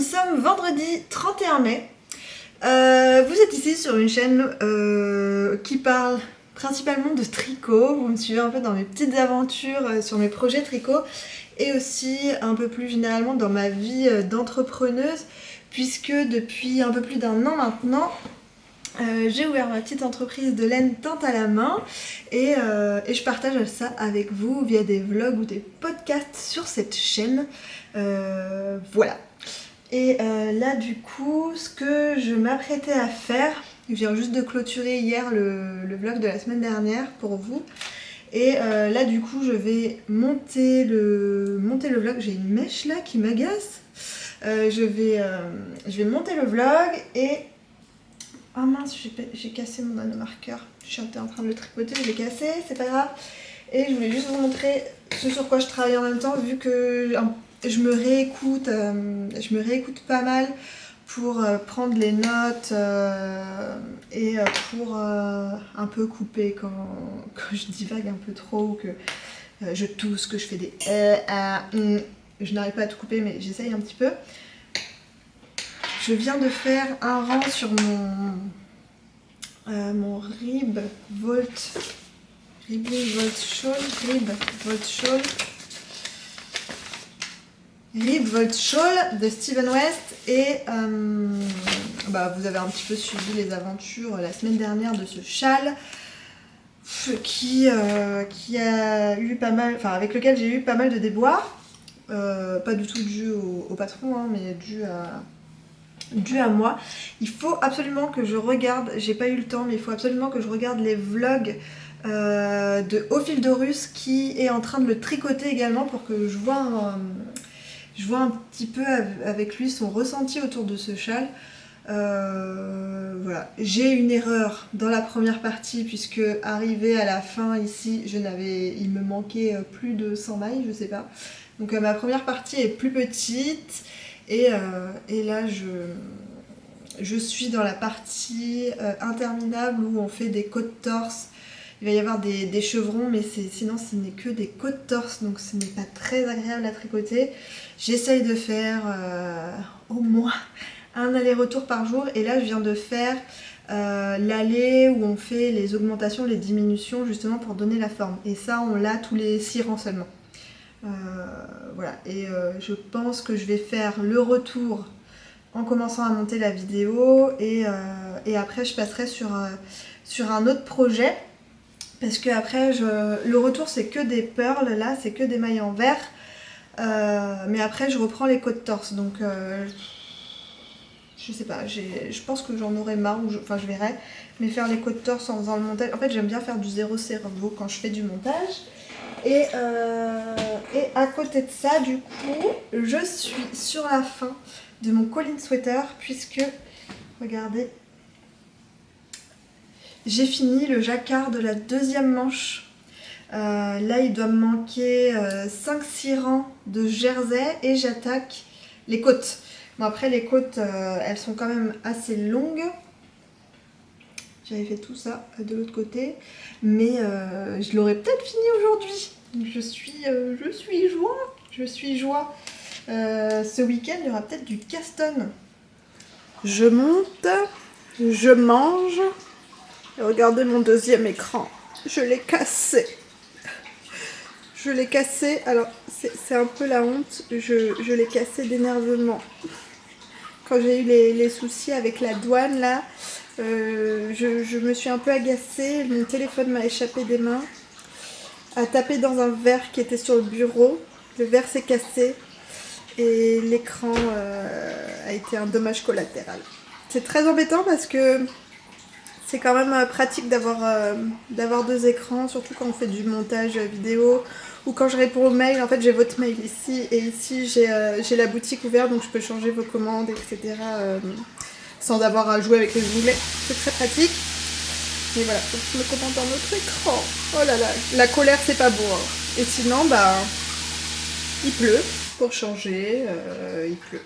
sommes vendredi 31 mai. Vous êtes ici sur une chaîne qui parle principalement de tricot. Vous me suivez un peu dans mes petites aventures sur mes projets tricot et aussi un peu plus généralement dans ma vie d'entrepreneuse, puisque depuis un peu plus d'un an maintenant, j'ai ouvert ma petite entreprise de laine teinte à la main et je partage ça avec vous via des vlogs ou des podcasts sur cette chaîne. Voilà. Et là du coup, ce que je m'apprêtais à faire, je viens juste de clôturer hier le vlog de la semaine dernière pour vous. Et là du coup je vais monter le vlog. J'ai une mèche là qui m'agace. Je vais monter le vlog et... Oh mince, j'ai cassé mon nanomarqueur. Je suis en train de le tripoter, je l'ai cassé, c'est pas grave. Et je voulais juste vous montrer ce sur quoi je travaille en même temps, vu que je me réécoute pas mal pour prendre les notes et pour un peu couper quand je divague un peu trop ou que je tousse, que je fais des je n'arrive pas à tout couper, mais j'essaye un petit peu. Je viens de faire un rang sur mon Rib Volt Shawl de Steven West et vous avez un petit peu suivi les aventures la semaine dernière de ce châle qui a eu pas mal, avec lequel j'ai eu pas mal de déboires, pas du tout dû au patron, hein, mais dû à moi. Il faut absolument que je regarde, j'ai pas eu le temps, mais il faut absolument que je regarde les vlogs de Au fil de Russe qui est en train de le tricoter également pour que je vois un petit peu avec lui son ressenti autour de ce châle. Voilà. J'ai une erreur dans la première partie puisque arrivé à la fin ici, il me manquait plus de 100 mailles, je sais pas. Donc ma première partie est plus petite. Et là, je suis dans la partie interminable où on fait des côtes torse. Il va y avoir des chevrons, mais sinon ce n'est que des côtes torse, donc ce n'est pas très agréable à tricoter. J'essaye de faire au moins un aller-retour par jour. Et là, je viens de faire l'aller où on fait les augmentations, les diminutions, justement pour donner la forme. Et ça, on l'a tous les 6 rangs seulement. Voilà, et je pense que je vais faire le retour en commençant à monter la vidéo et après je passerai sur un autre projet parce que après le retour c'est que des pearls, là c'est que des mailles en vert, mais après je reprends les côtes torse, donc je sais pas, je pense que j'en aurai marre, je verrai, mais faire les côtes torse en faisant le montage, en fait j'aime bien faire du zéro cerveau quand je fais du montage. Et à côté de ça, du coup, je suis sur la fin de mon Colin Sweater puisque, regardez, j'ai fini le jacquard de la deuxième manche. Là, il doit me manquer 5-6 rangs de jersey et j'attaque les côtes. Bon, après, les côtes, elles sont quand même assez longues. J'avais fait tout ça de l'autre côté, mais je l'aurais peut-être fini aujourd'hui. Je suis joie. Ce week-end, il y aura peut-être du Caston. Je monte, je mange. Et regardez mon deuxième écran. Je l'ai cassé. Alors, c'est un peu la honte. Je l'ai cassé d'énervement. Quand j'ai eu les soucis avec la douane, là, je me suis un peu agacée. Mon téléphone m'a échappé des mains, a tapé dans un verre qui était sur le bureau. Le verre s'est cassé et l'écran a été un dommage collatéral. C'est très embêtant parce que c'est quand même pratique d'avoir 2 écrans, surtout quand on fait du montage vidéo ou quand je réponds aux mails. En fait, j'ai votre mail ici et ici j'ai la boutique ouverte, donc je peux changer vos commandes, etc. Sans avoir à jouer avec les onglets. C'est très pratique. Mais voilà, faut que je me contente d'un autre écran. Oh là là, la colère c'est pas bon. Hein. Et sinon, il pleut. Pour changer, il pleut.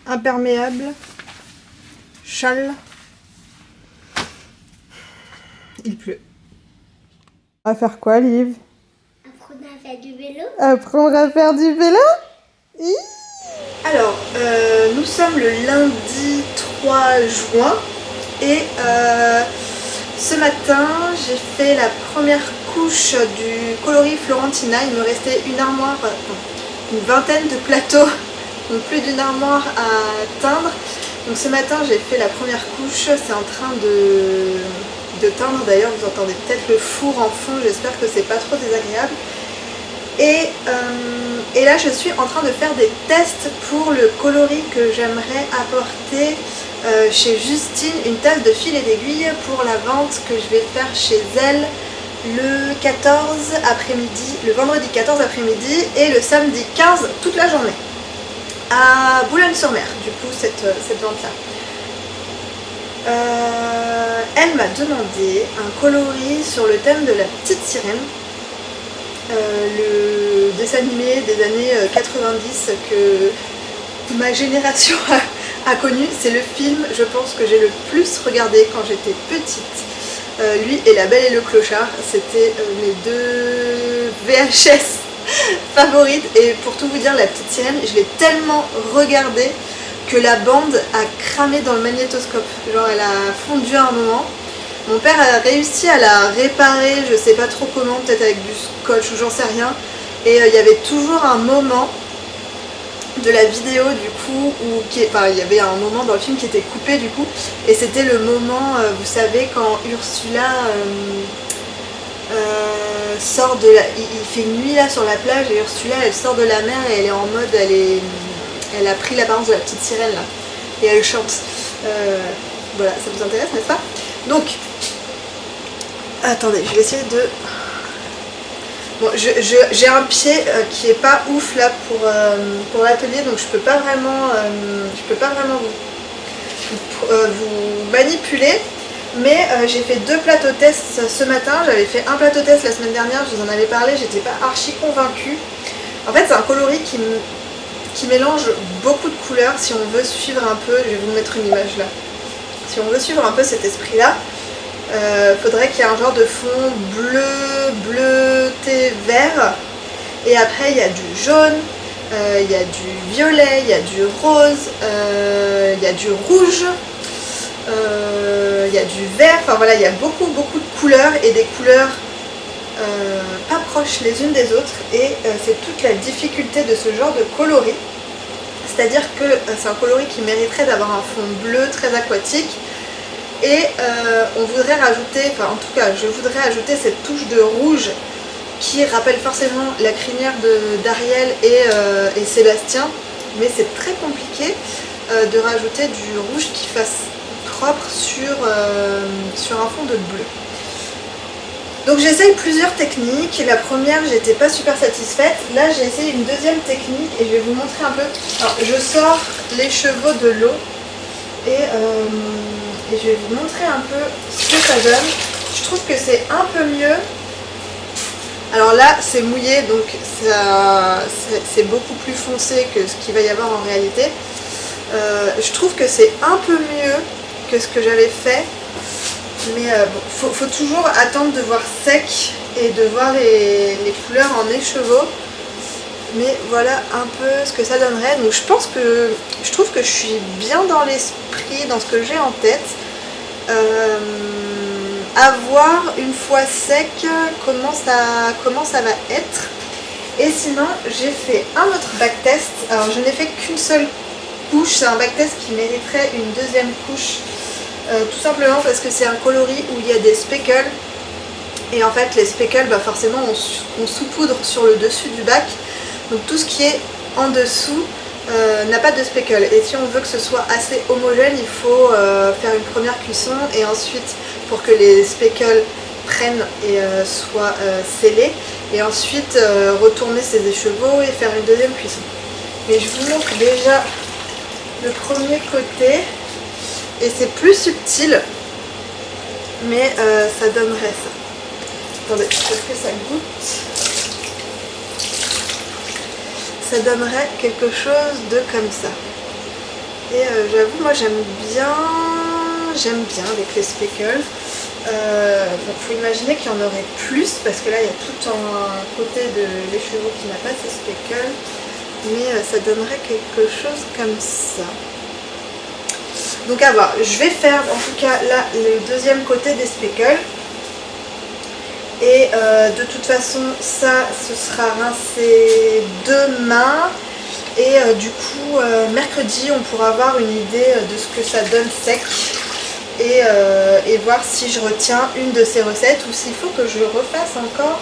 imperméable, châle. Il pleut. On va faire quoi, Liv? Apprendre à faire du vélo. Apprendre à faire du vélo? Alors, nous sommes le lundi 3 juin et ce matin, j'ai fait la première couche du coloris Florentina. Il me restait une armoire, une vingtaine de plateaux, donc plus d'une armoire à teindre. Donc ce matin, j'ai fait la première couche. C'est en train de teindre. D'ailleurs, vous entendez peut-être le four en fond. J'espère que c'est pas trop désagréable. Et là, je suis en train de faire des tests pour le coloris que j'aimerais apporter chez Justine, une tasse de fil et d'aiguille pour la vente que je vais faire chez elle le 14 après-midi, le vendredi 14 après-midi et le samedi 15 toute la journée à Boulogne-sur-Mer, du coup cette vente-là. Elle m'a demandé un coloris sur le thème de la petite sirène. Le dessin animé des années 90 que ma génération a connu. C'est le film, je pense, que j'ai le plus regardé quand j'étais petite. Lui et La Belle et le Clochard, c'était mes deux VHS favorites. Et pour tout vous dire, La Petite Sirène, je l'ai tellement regardée que la bande a cramé dans le magnétoscope. Genre elle a fondu à un moment. Mon père a réussi à la réparer, je sais pas trop comment, peut-être avec du scotch ou j'en sais rien. Et il y avait toujours un moment de la vidéo du coup, où il y avait un moment dans le film qui était coupé du coup. Et c'était le moment, vous savez, quand Ursula sort de la... Il fait nuit là sur la plage et Ursula elle sort de la mer et elle est en mode... Elle a pris l'apparence de la petite sirène là. Et elle chante. Voilà, ça vous intéresse, n'est-ce pas? Donc, attendez, je vais essayer de... Bon, j'ai un pied qui est pas ouf là pour l'atelier, donc je peux pas vraiment vous manipuler. Mais j'ai fait 2 plateaux tests ce matin. J'avais fait un plateau test la semaine dernière, je vous en avais parlé, j'étais pas archi convaincue. En fait, c'est un coloris qui mélange beaucoup de couleurs. Si on veut suivre un peu, je vais vous mettre une image là. Si on veut suivre un peu cet esprit-là, faudrait qu'il y ait un genre de fond bleuté, vert. Et après, il y a du jaune, il y a du violet, il y a du rose, il y a du rouge, il y a du vert. Enfin voilà, il y a beaucoup de couleurs et des couleurs pas proches les unes des autres. Et c'est toute la difficulté de ce genre de coloris. C'est-à-dire que c'est un coloris qui mériterait d'avoir un fond bleu très aquatique et on voudrait rajouter, enfin en tout cas je voudrais ajouter cette touche de rouge qui rappelle forcément la crinière d'Ariel et Sébastien, mais c'est très compliqué de rajouter du rouge qui fasse propre sur un fond de bleu. Donc j'essaye plusieurs techniques. La première, j'étais pas super satisfaite. Là, j'ai essayé une deuxième technique et je vais vous montrer un peu. Alors, je sors les chevaux de l'eau et je vais vous montrer un peu ce que ça donne. Je trouve que c'est un peu mieux. Alors là, c'est mouillé, donc c'est beaucoup plus foncé que ce qu'il va y avoir en réalité. Je trouve que c'est un peu mieux que ce que j'avais fait. Mais bon, faut toujours attendre de voir sec et de voir les couleurs en écheveau. Mais voilà un peu ce que ça donnerait. Donc je trouve que je suis bien dans l'esprit, dans ce que j'ai en tête. À voir une fois sec comment ça va être. Et sinon j'ai fait un autre backtest. Alors je n'ai fait qu'une seule couche. C'est un backtest qui mériterait une deuxième couche. Tout simplement parce que c'est un coloris où il y a des speckles et en fait les speckles forcément on saupoudre sur le dessus du bac, donc tout ce qui est en dessous n'a pas de speckle, et si on veut que ce soit assez homogène il faut faire une première cuisson et ensuite pour que les speckles prennent et soient scellés et ensuite retourner ses écheveaux et faire une deuxième cuisson. Mais je vous montre déjà le premier côté. Et c'est plus subtil, mais ça donnerait ça. Attendez, est-ce que ça goûte? Ça donnerait quelque chose de comme ça. Et j'avoue, moi j'aime bien avec les speckles. Donc faut imaginer qu'il y en aurait plus parce que là il y a tout un côté de l'écheveau qui n'a pas ces speckles, mais ça donnerait quelque chose comme ça. Donc à voir, je vais faire en tout cas là le deuxième côté des speckles. Et de toute façon ça ce sera rincé demain. Et du coup mercredi on pourra avoir une idée de ce que ça donne sec. Et voir si je retiens une de ces recettes ou s'il faut que je refasse encore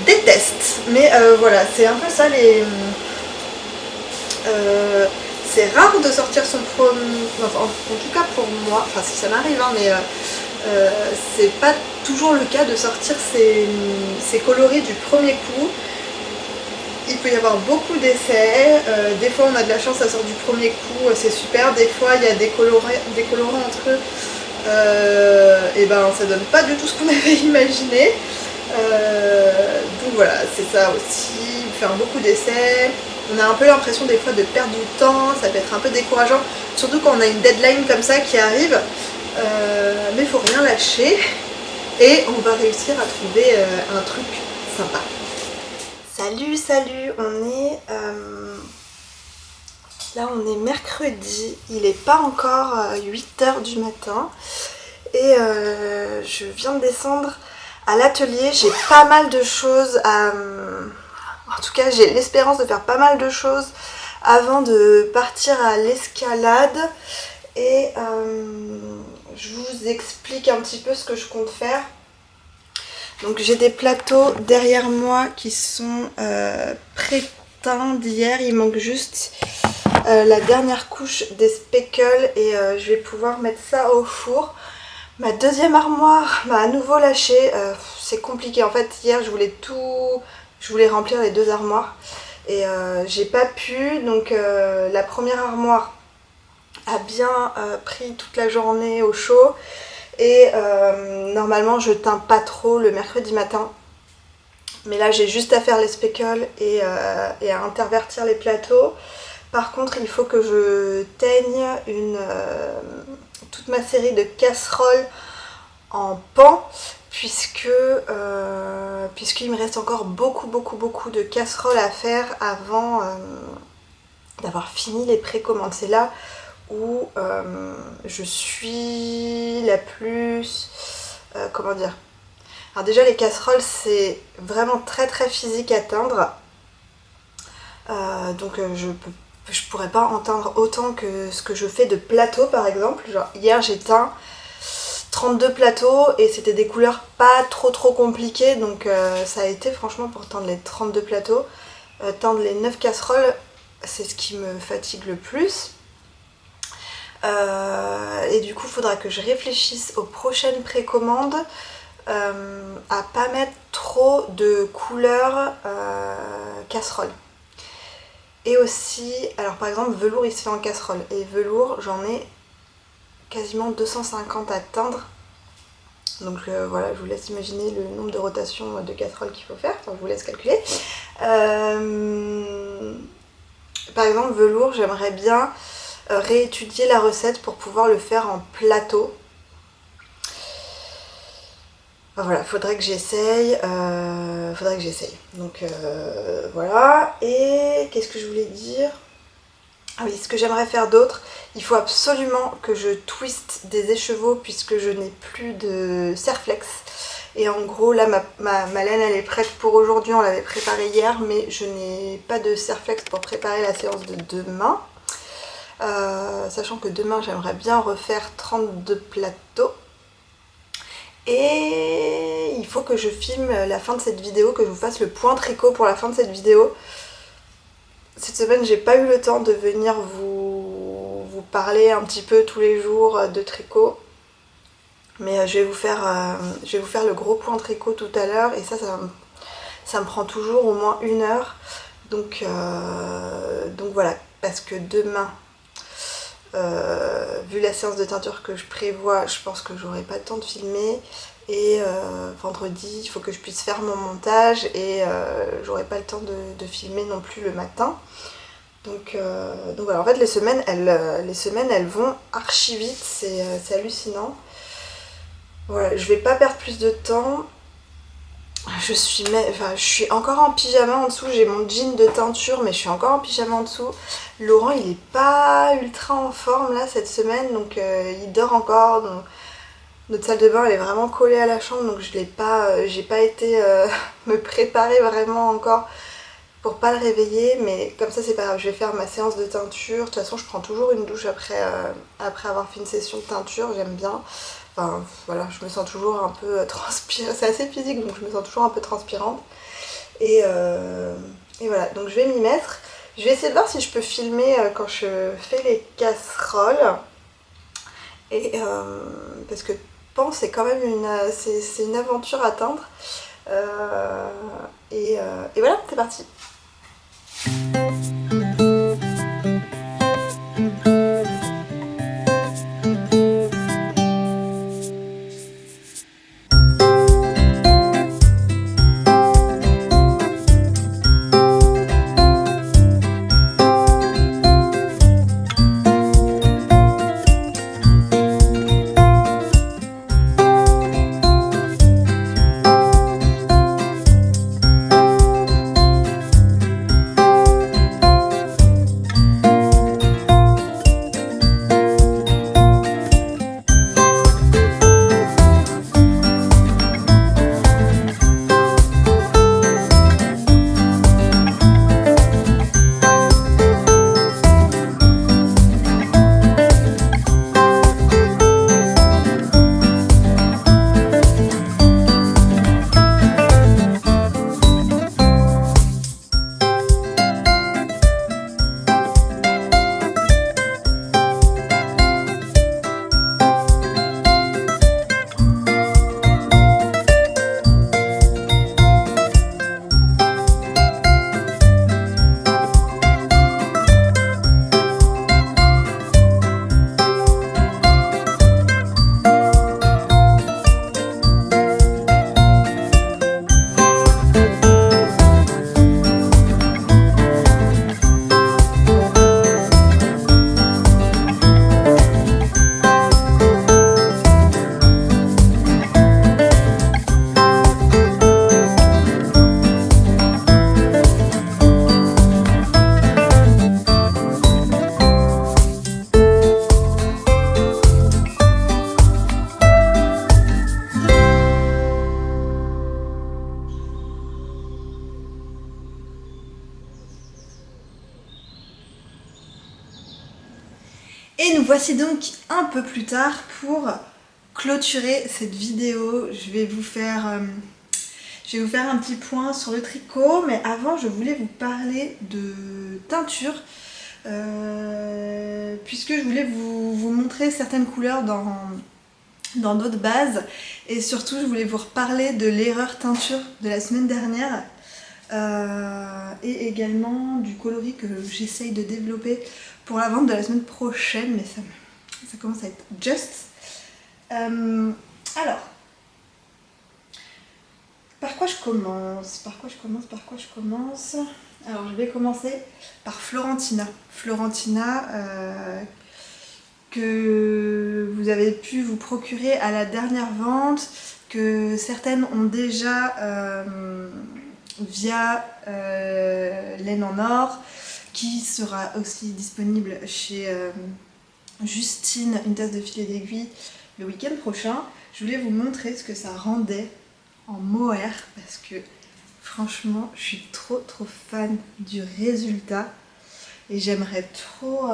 des tests. Mais voilà, c'est un peu ça les... c'est rare de sortir son premier... Enfin, en tout cas pour moi, enfin si ça m'arrive, hein, mais c'est pas toujours le cas de sortir ces coloris du premier coup. Il peut y avoir beaucoup d'essais, des fois on a de la chance, ça sort du premier coup, c'est super, des fois il y a des colorants entre eux, et ben ça donne pas du tout ce qu'on avait imaginé. Donc voilà, c'est ça aussi, faire beaucoup d'essais, on a un peu l'impression des fois de perdre du temps, ça peut être un peu décourageant, surtout quand on a une deadline comme ça qui arrive, mais il faut rien lâcher et on va réussir à trouver un truc sympa. Salut, là on est mercredi, il n'est pas encore 8h du matin et je viens de descendre à l'atelier, j'ai pas mal de choses en tout cas j'ai l'espérance de faire pas mal de choses avant de partir à l'escalade et je vous explique un petit peu ce que je compte faire. Donc j'ai des plateaux derrière moi qui sont pré-teints d'hier, il manque juste la dernière couche des speckles et je vais pouvoir mettre ça au four. Ma deuxième armoire m'a à nouveau lâché, c'est compliqué en fait, hier je voulais remplir les deux armoires et j'ai pas pu, donc la première armoire a bien pris toute la journée au chaud. Et normalement je teins pas trop le mercredi matin, mais là j'ai juste à faire les speckles et à intervertir les plateaux. Par contre il faut que je teigne toute ma série de casseroles en pan puisqu'il me reste encore beaucoup de casseroles à faire avant d'avoir fini les précommandes. C'est là où je suis la plus... comment dire? Alors déjà les casseroles c'est vraiment très physique à teindre. Donc je pourrais pas en teindre autant que ce que je fais de plateaux par exemple. Genre hier j'ai teint 32 plateaux et c'était des couleurs pas trop compliquées. Donc ça a été franchement pour teindre les 32 plateaux. Teindre les 9 casseroles c'est ce qui me fatigue le plus. Et du coup il faudra que je réfléchisse aux prochaines précommandes à pas mettre trop de couleurs casserole. Et aussi, alors par exemple velours il se fait en casserole et velours j'en ai quasiment 250 à teindre. Donc voilà, je vous laisse imaginer le nombre de rotations de casseroles qu'il faut faire, enfin je vous laisse calculer. Par exemple velours j'aimerais bien réétudier la recette pour pouvoir le faire en plateau. Voilà, faudrait que j'essaye. Donc voilà. Et qu'est-ce que je voulais dire? Ah oui, ce que j'aimerais faire d'autre, il faut absolument que je twiste des écheveaux puisque je n'ai plus de serre-flex. Et en gros, là, ma laine, elle est prête pour aujourd'hui. On l'avait préparée hier, mais je n'ai pas de serre-flex pour préparer la séance de demain. Sachant que demain, j'aimerais bien refaire 32 plateaux. Et il faut que je filme la fin de cette vidéo, que je vous fasse le point tricot pour la fin de cette vidéo. Cette semaine, j'ai pas eu le temps de venir vous parler un petit peu tous les jours de tricot. Mais je vais vous faire le gros point tricot tout à l'heure. Et ça me prend toujours au moins 1 heure. Donc voilà, parce que demain, vu la séance de teinture que je prévois, je pense que j'aurai pas le temps de filmer. Et vendredi, il faut que je puisse faire mon montage et j'aurai pas le temps de filmer non plus le matin. Donc voilà, en fait les semaines elles vont archi vite, c'est hallucinant. Voilà, je vais pas perdre plus de temps. Je suis encore en pyjama en dessous, j'ai mon jean de teinture mais je suis encore en pyjama en dessous. Laurent il est pas ultra en forme là cette semaine, donc il dort encore. Donc, notre salle de bain elle est vraiment collée à la chambre, donc j'ai pas été me préparer vraiment encore pour pas le réveiller, mais comme ça c'est pas grave, je vais faire ma séance de teinture. De toute façon je prends toujours une douche après avoir fait une session de teinture, j'aime bien. Enfin voilà, je me sens toujours un peu transpirante, c'est assez physique donc je me sens toujours un peu transpirante. Et voilà, donc je vais m'y mettre. Je vais essayer de voir si je peux filmer quand je fais les casseroles. Et parce que Pan c'est quand même c'est une aventure à atteindre. Et voilà, c'est parti. Et nous voici donc un peu plus tard pour clôturer cette vidéo. Je vais vous faire un petit point sur le tricot, mais avant je voulais vous parler de teinture, puisque je voulais vous montrer certaines couleurs dans d'autres bases, et surtout je voulais vous reparler de l'erreur teinture de la semaine dernière. Et également du coloris que j'essaye de développer pour la vente de la semaine prochaine, mais ça commence à être just. Alors, par quoi je commence? Alors je vais commencer par Florentina. Florentina que vous avez pu vous procurer à la dernière vente, que certaines ont déjà via Laine en Or, qui sera aussi disponible chez Justine, une tasse de filet d'aiguille, le week-end prochain. Je voulais vous montrer ce que ça rendait en mohair, parce que franchement je suis trop fan du résultat et j'aimerais trop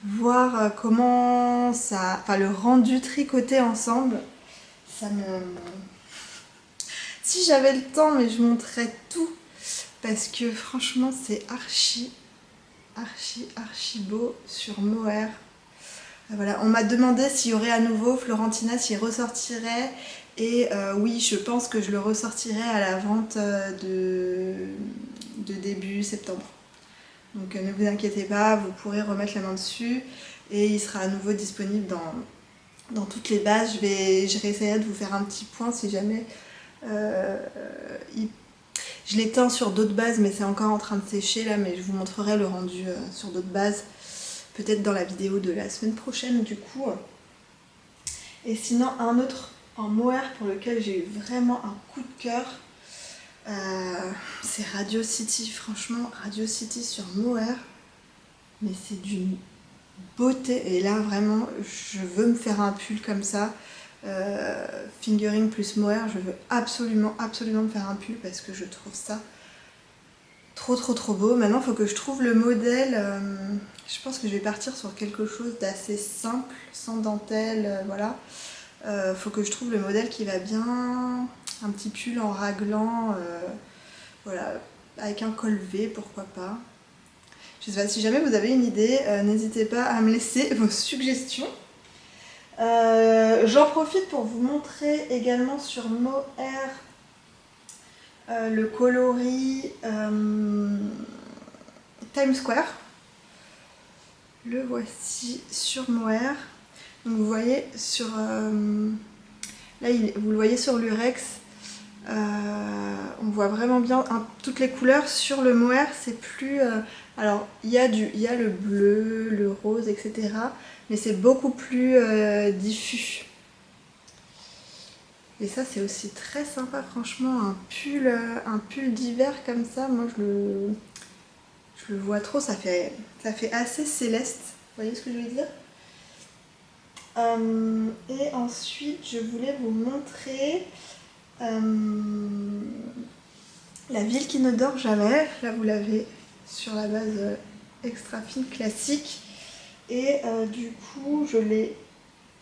voir comment ça, enfin le rendu tricoté ensemble. Si j'avais le temps, mais je montrerais tout, parce que franchement c'est archi beau sur mohair. Voilà, on m'a demandé s'il y aurait à nouveau Florentina, s'il ressortirait, et oui, je pense que je le ressortirai à la vente de début septembre. Donc ne vous inquiétez pas, vous pourrez remettre la main dessus et il sera à nouveau disponible dans toutes les bases. Je réessayerai de vous faire un petit point si jamais Je l'ai teint sur d'autres bases, mais c'est encore en train de sécher là, mais je vous montrerai le rendu sur d'autres bases, peut-être dans la vidéo de la semaine prochaine du coup. Et sinon, un autre en mohair pour lequel j'ai eu vraiment un coup de cœur, c'est Radio City. Franchement, Radio City sur mohair, mais c'est d'une beauté. Et là, vraiment, je veux me faire un pull comme ça. Fingering plus mohair, je veux absolument me faire un pull parce que je trouve ça trop beau. Maintenant il faut que je trouve le modèle. Je pense que je vais partir sur quelque chose d'assez simple, sans dentelle, voilà. Faut que je trouve le modèle qui va bien, un petit pull en raglan, voilà, avec un col V, pourquoi pas. Je sais pas, si jamais vous avez une idée, n'hésitez pas à me laisser vos suggestions. J'en profite pour vous montrer également sur mohair le coloris Times Square. Le voici sur mohair. Donc vous voyez sur là vous le voyez sur l'urex. On voit vraiment bien toutes les couleurs. Sur le mohair, c'est plus alors il y a le bleu, le rose, etc. Mais c'est beaucoup plus diffus. Et ça, c'est aussi très sympa, franchement, un pull d'hiver comme ça, moi je le vois trop, ça fait assez céleste, vous voyez ce que je veux dire? Et ensuite, je voulais vous montrer la ville qui ne dort jamais. Là, vous l'avez sur la base extra fine classique. Et du coup, je l'ai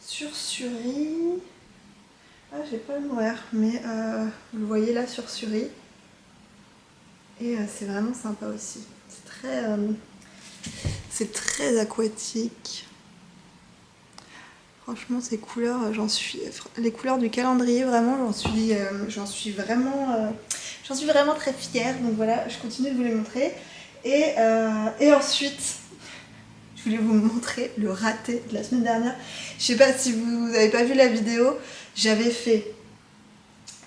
sur Suri. Ah, j'ai pas le mohair, mais vous le voyez là sur Suri. Et c'est vraiment sympa aussi. C'est très aquatique. Franchement, ces couleurs, les couleurs du calendrier, vraiment, j'en suis vraiment très fière. Donc voilà, je continue de vous les montrer. Et ensuite, je voulais vous montrer le raté de la semaine dernière. Je sais pas si vous n'avez pas vu la vidéo, j'avais fait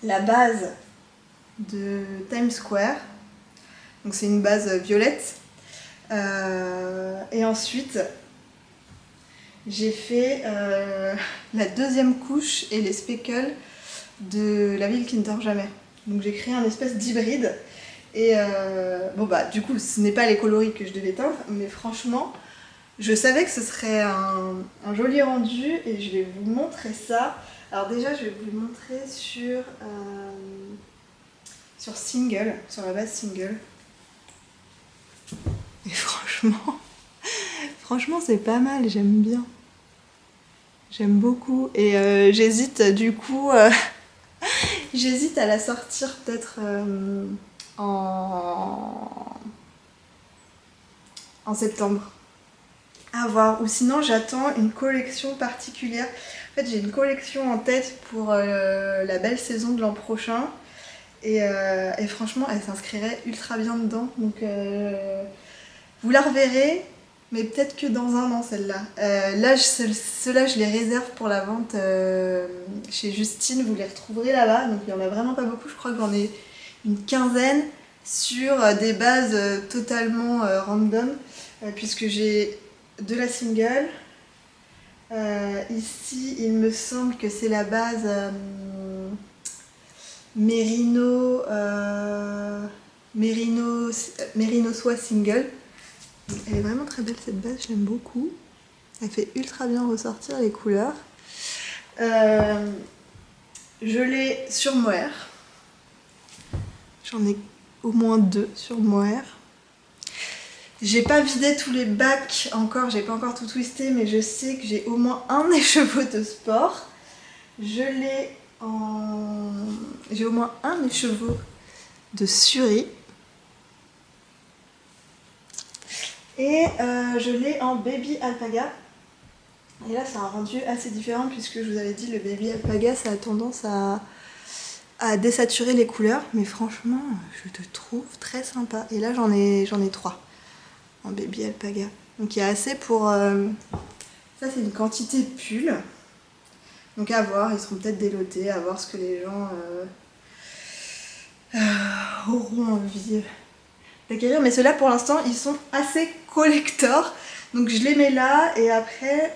la base de Times Square. Donc c'est une base violette. Et ensuite, j'ai fait la deuxième couche et les speckles de La ville qui ne dort jamais. Donc j'ai créé un espèce d'hybride. Et bon bah du coup ce n'est pas les coloris que je devais teindre, mais franchement je savais que ce serait un joli rendu et je vais vous montrer ça. Alors déjà je vais vous le montrer sur Single, sur la base Single. Et franchement c'est pas mal, j'aime bien. J'aime beaucoup et j'hésite du coup j'hésite à la sortir peut-être en septembre. À voir. Ou sinon j'attends une collection particulière. En fait j'ai une collection en tête pour la belle saison de l'an prochain. Et franchement elle s'inscrirait ultra bien dedans. Donc vous la reverrez. Mais peut-être que dans un an celle-là. Là, ceux-là, je les réserve pour la vente chez Justine. Vous les retrouverez là-bas. Donc il n'y en a vraiment pas beaucoup. Je crois que j'en ai une quinzaine sur des bases totalement random. Puisque j'ai de la Single. Ici, il me semble que c'est la base Merino Soie Single. Elle est vraiment très belle cette base, je l'aime beaucoup. Elle fait ultra bien ressortir les couleurs. Je l'ai sur mohair. J'en ai au moins 2 sur mohair. J'ai pas vidé tous les bacs encore, j'ai pas encore tout twisté, mais je sais que j'ai au moins un écheveau de sport. J'ai au moins un écheveau de Suri. Et je l'ai en Baby Alpaga. Et là, c'est un rendu assez différent puisque je vous avais dit, le Baby Alpaga, ça a tendance à désaturer les couleurs. Mais franchement, je te trouve très sympa. Et là, j'en ai 3 en Baby Alpaga. Donc il y a assez pour... Ça, c'est une quantité de pulls. Donc à voir, ils seront peut-être délotés, à voir ce que les gens auront envie d'acquérir. Mais ceux-là, pour l'instant, ils sont assez collector. Donc je les mets là et après,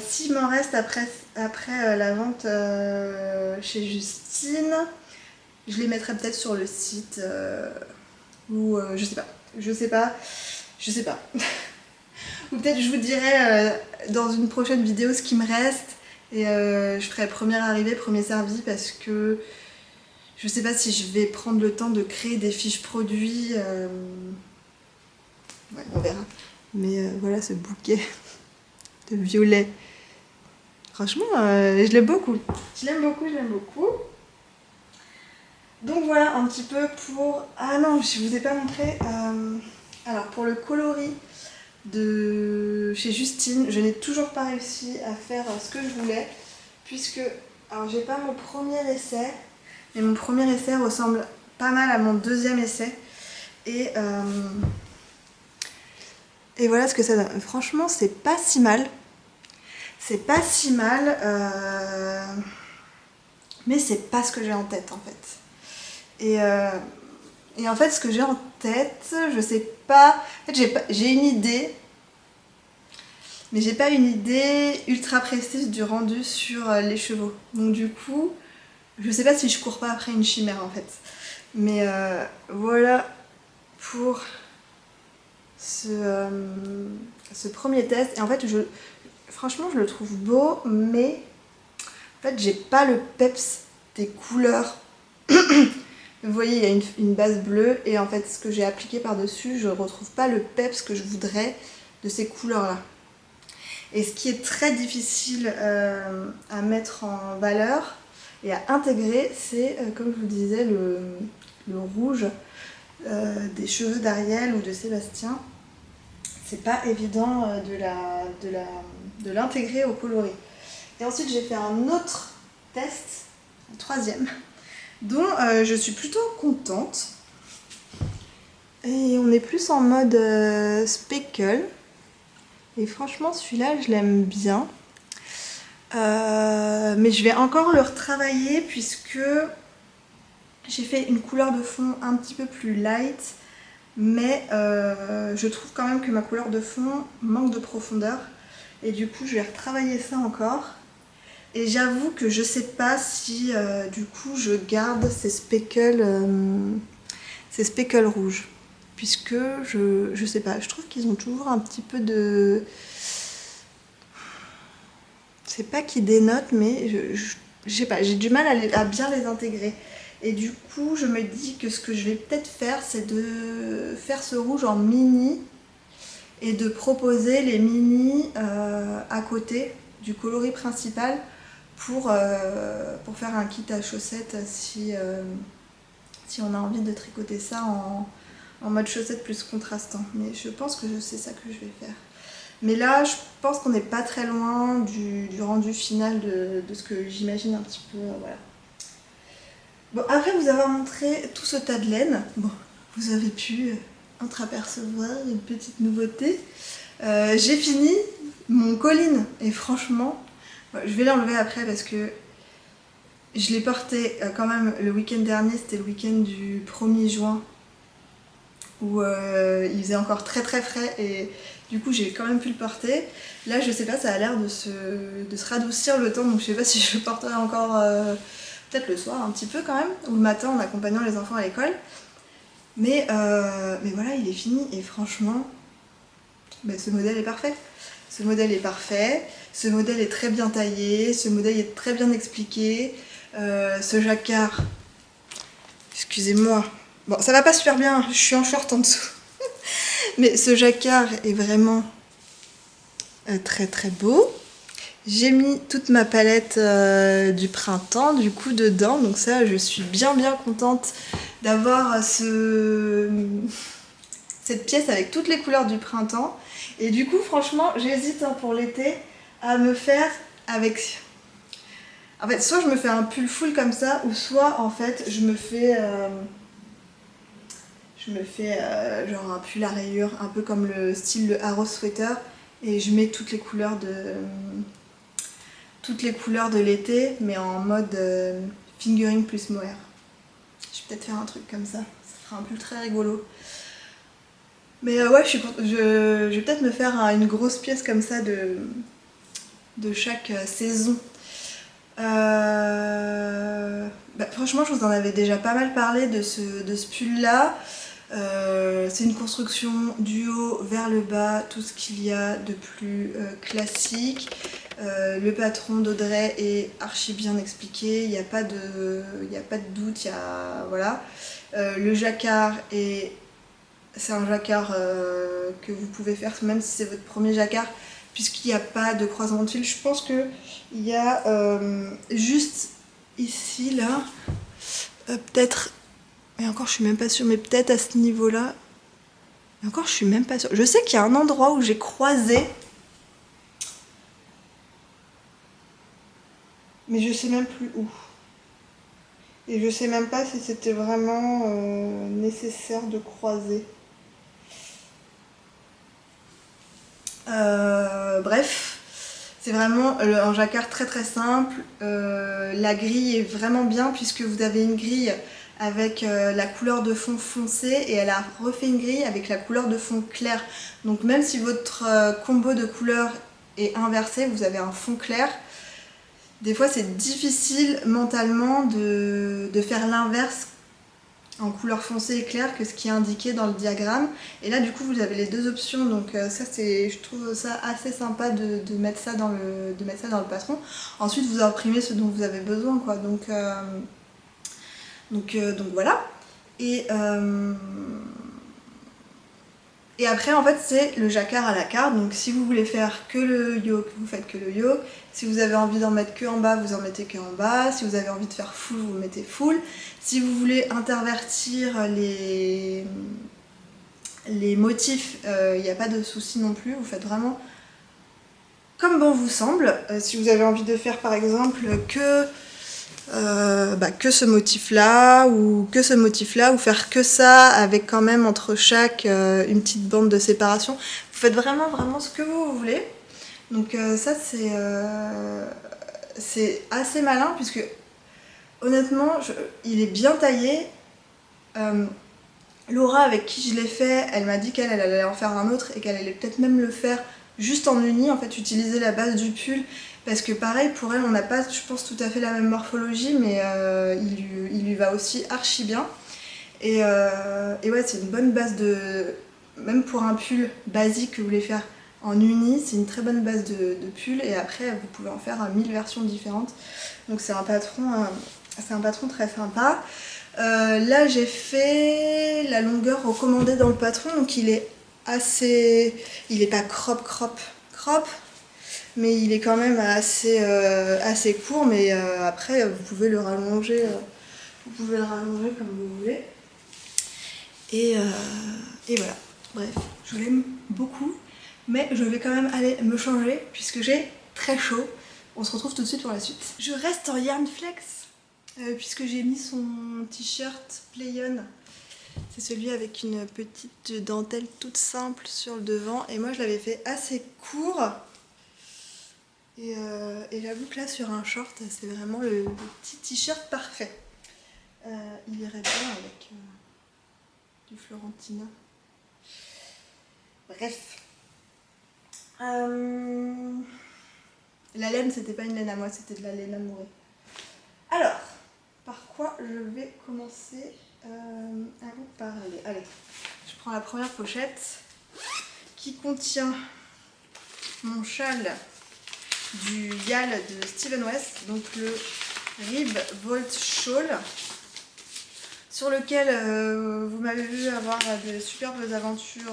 s'il m'en reste après la vente chez Justine, je les mettrai peut-être sur le site ou je sais pas. Ou peut-être je vous dirai dans une prochaine vidéo ce qui me reste et je ferai première arrivée, premier servi parce que je sais pas si je vais prendre le temps de créer des fiches produits. Ouais, on verra. Mais voilà ce bouquet de violet. Franchement, je l'aime beaucoup. Je l'aime beaucoup. Donc voilà un petit peu pour... Ah non, je vous ai pas montré. Alors pour le coloris de chez Justine, je n'ai toujours pas réussi à faire ce que je voulais. Puisque... Alors j'ai pas mon premier essai. Mais mon premier essai ressemble pas mal à mon deuxième essai. Et voilà ce que ça donne. Franchement, c'est pas si mal. C'est pas si mal. Mais c'est pas ce que j'ai en tête en fait. Et en fait, ce que j'ai en tête, je sais pas. En fait, j'ai une idée. Mais j'ai pas une idée ultra précise du rendu sur les chevaux. Donc du coup, je sais pas si je cours pas après une chimère en fait. Mais voilà pour ce premier test. Et en fait, franchement, je le trouve beau, mais en fait, j'ai pas le peps des couleurs. Vous voyez, il y a une base bleue et en fait, ce que j'ai appliqué par-dessus, je retrouve pas le peps que je voudrais de ces couleurs-là. Et ce qui est très difficile à mettre en valeur et à intégrer, c'est, comme je vous disais, le rouge des cheveux d'Ariel ou de Sébastien. C'est pas évident de l'intégrer au coloris. Et ensuite, j'ai fait un autre test, un troisième, dont je suis plutôt contente. Et on est plus en mode speckle. Et franchement, celui-là, je l'aime bien. Mais je vais encore le retravailler puisque j'ai fait une couleur de fond un petit peu plus light. Mais je trouve quand même que ma couleur de fond manque de profondeur. Et du coup, je vais retravailler ça encore. Et j'avoue que je sais pas si du coup je garde ces speckles rouges. Puisque je sais pas, je trouve qu'ils ont toujours un petit peu de... C'est pas qu'ils dénotent, mais je sais pas, j'ai du mal à bien les intégrer. Et du coup, je me dis que ce que je vais peut-être faire, c'est de faire ce rouge en mini et de proposer les mini à côté du coloris principal pour faire un kit à chaussettes si on a envie de tricoter ça en mode chaussettes plus contrastant. Mais je pense que c'est ça que je vais faire. Mais là, je pense qu'on n'est pas très loin du rendu final de ce que j'imagine un petit peu. Voilà. Bon, après vous avoir montré tout ce tas de laine, bon, vous avez pu entreapercevoir une petite nouveauté. J'ai fini mon colline et franchement, je vais l'enlever après parce que je l'ai porté quand même le week-end dernier, c'était le week-end du 1er juin où il faisait encore très très frais et du coup j'ai quand même pu le porter. Là je sais pas, ça a l'air de se radoucir le temps, donc je sais pas si je le porterai encore peut-être le soir un petit peu quand même, ou le matin en accompagnant les enfants à l'école. Mais voilà, il est fini et franchement, ce modèle est parfait. Ce modèle est parfait, ce modèle est très bien taillé, ce modèle est très bien expliqué. Ce jacquard, excusez-moi, bon ça va pas super bien, je suis en short en dessous. Mais ce jacquard est vraiment très très beau. J'ai mis toute ma palette du printemps du coup dedans, donc ça je suis bien contente d'avoir cette pièce avec toutes les couleurs du printemps. Et du coup franchement j'hésite pour l'été à me faire avec... En fait soit je me fais un pull full comme ça, ou soit en fait je me fais genre un pull à rayures, un peu comme le style le Arrow Sweater, et je mets toutes les couleurs de l'été, mais en mode fingering plus mohair. vais peut-être faire un truc comme ça. Ça fera un pull très rigolo. Mais ouais, je vais peut-être me faire une grosse pièce comme ça de chaque saison. Franchement, je vous en avais déjà pas mal parlé de ce pull-là. C'est une construction du haut vers le bas, tout ce qu'il y a de plus classique. Le patron d'Audrey est archi bien expliqué, il n'y a pas de doute, voilà. Le jacquard c'est un jacquard que vous pouvez faire même si c'est votre premier jacquard, puisqu'il n'y a pas de croisement de fil. Je pense qu'il y a juste ici, là, peut-être, et encore je suis même pas sûre, mais peut-être à ce niveau-là, et encore je suis même pas sûre. Je sais qu'il y a un endroit où j'ai croisé, mais je sais même plus où. Et je sais même pas si c'était vraiment nécessaire de croiser. Bref, c'est vraiment un jacquard très très simple. La grille est vraiment bien puisque vous avez une grille avec la couleur de fond foncé et elle a refait une grille avec la couleur de fond clair. Donc même si votre combo de couleurs est inversé, vous avez un fond clair. Des fois c'est difficile mentalement de faire l'inverse en couleur foncée et claire que ce qui est indiqué dans le diagramme. Et là du coup vous avez les deux options, donc je trouve ça assez sympa de mettre ça dans le patron. Ensuite vous imprimez ce dont vous avez besoin quoi. Donc voilà. Et après en fait c'est le jacquard à la carte, donc si vous voulez faire que le yoke, vous faites que le yoke. Si vous avez envie d'en mettre que en bas, vous en mettez que en bas. Si vous avez envie de faire full, vous mettez full. Si vous voulez intervertir les motifs, il n'y a pas de souci non plus, vous faites vraiment comme bon vous semble. Si vous avez envie de faire par exemple que ce motif-là ou que ce motif-là, ou faire que ça avec quand même entre chaque une petite bande de séparation. Vous faites vraiment vraiment ce que vous voulez. Donc ça c'est assez malin puisque honnêtement il est bien taillé. Laura avec qui je l'ai fait, elle m'a dit qu'elle allait en faire un autre et qu'elle allait peut-être même le faire juste en uni, en fait utiliser la base du pull. Parce que pareil, pour elle, on n'a pas, je pense, tout à fait la même morphologie, mais il lui va aussi archi bien. Et ouais, c'est une bonne base même pour un pull basique que vous voulez faire en uni, c'est une très bonne base de pull. Et après, vous pouvez en faire 1000 versions différentes. Donc c'est un patron très sympa. Là, j'ai fait la longueur recommandée dans le patron, donc il est pas crop, mais il est quand même assez court, mais après vous pouvez le rallonger comme vous voulez. Et voilà, bref, je l'aime beaucoup, mais je vais quand même aller me changer puisque j'ai très chaud. On se retrouve tout de suite pour la suite. Je reste en yarn flex puisque j'ai mis son t-shirt play-on. C'est celui avec une petite dentelle toute simple sur le devant, et moi je l'avais fait assez court. Et j'avoue que là sur un short, c'est vraiment le petit t-shirt parfait. Il irait bien avec du Florentina. Bref. La laine, c'était pas une laine à moi, c'était de la laine à mourir. Alors, par quoi je vais commencer à vous parler. Allez, je prends la première pochette qui contient mon châle du Yale de Steven West, donc le Rib Volt Shawl, sur lequel vous m'avez vu avoir de superbes aventures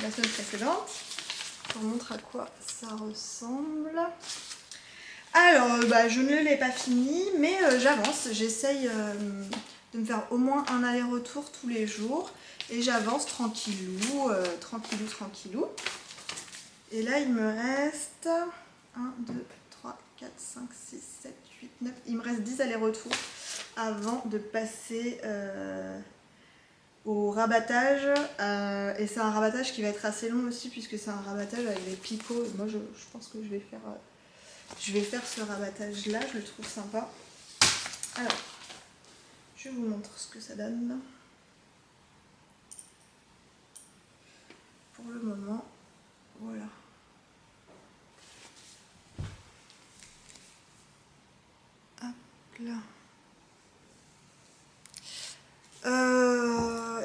la semaine précédente. Je vous montre à quoi ça ressemble. Alors, je ne l'ai pas fini, mais j'avance, j'essaye de me faire au moins un aller-retour tous les jours, et j'avance tranquillou. Et là, il me reste 1, 2, 3, 4, 5, 6, 7, 8, 9. Il me reste 10 allers-retours avant de passer au rabattage. Et c'est un rabattage qui va être assez long aussi, puisque c'est un rabattage avec des picots. Moi, je pense que je vais faire ce rabattage-là, je le trouve sympa. Alors, Je vous montre ce que ça donne. Pour le moment, voilà. Hop là.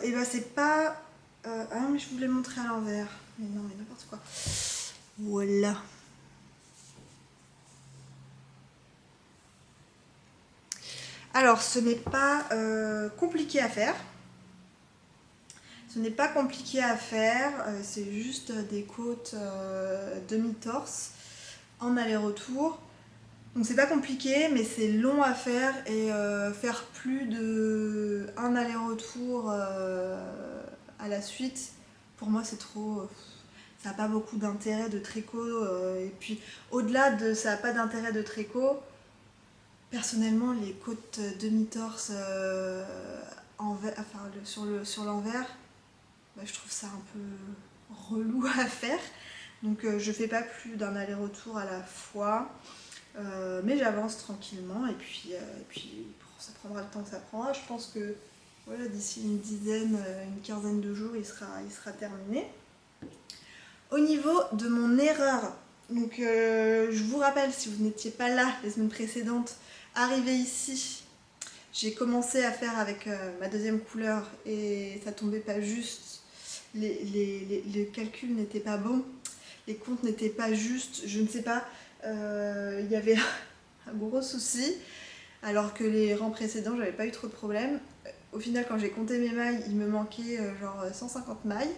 Et bah c'est pas... ah mais je voulais montrer à l'envers. Mais non, mais n'importe quoi. Voilà. Alors, ce n'est pas compliqué à faire. Ce n'est pas compliqué à faire. C'est juste des côtes demi-torse en aller-retour. Donc c'est pas compliqué, mais c'est long à faire et faire plus de un aller-retour à la suite, pour moi c'est trop... ça n'a pas beaucoup d'intérêt de tricot. Et puis au-delà de ça n'a pas d'intérêt de tricot, personnellement les côtes demi-torse sur l'envers, bah, je trouve ça un peu relou à faire. Donc je fais pas plus d'un aller-retour à la fois. Mais j'avance tranquillement et puis ça prendra le temps que ça prendra. Je pense que voilà, d'ici une quinzaine de jours, il sera terminé. Au niveau de mon erreur, donc je vous rappelle, si vous n'étiez pas là les semaines précédentes, arrivé ici, j'ai commencé à faire avec ma deuxième couleur et ça tombait pas juste. Les calculs n'étaient pas bons, les comptes n'étaient pas justes, je ne sais pas. Il y avait un gros souci, alors que les rangs précédents, j'avais pas eu trop de problèmes. Au final, quand j'ai compté mes mailles, il me manquait genre 150 mailles.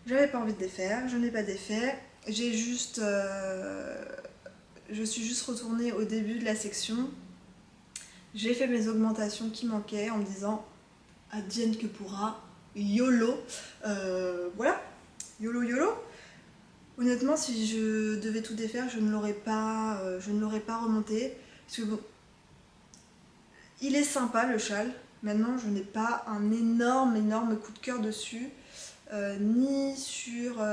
J'avais pas envie de défaire, je n'ai pas défait. Je suis juste retournée au début de la section. J'ai fait mes augmentations qui manquaient en me disant advienne que pourra, YOLO. Voilà, YOLO YOLO. Honnêtement, si je devais tout défaire, je ne l'aurais pas remonté. Parce que bon, il est sympa le châle. Maintenant, je n'ai pas un énorme coup de cœur dessus. Ni sur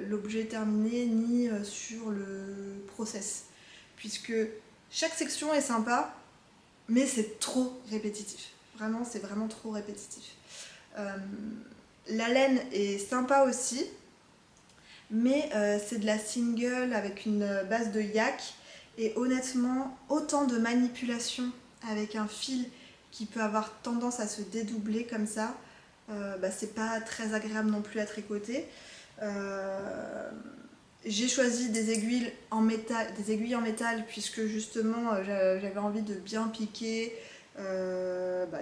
l'objet terminé, ni sur le process. Puisque chaque section est sympa, mais c'est trop répétitif. Vraiment, c'est vraiment trop répétitif. La laine est sympa aussi. Mais c'est de la single avec une base de yak et honnêtement autant de manipulation avec un fil qui peut avoir tendance à se dédoubler comme ça, c'est pas très agréable non plus à tricoter. J'ai choisi des aiguilles en métal puisque justement j'avais envie de bien piquer,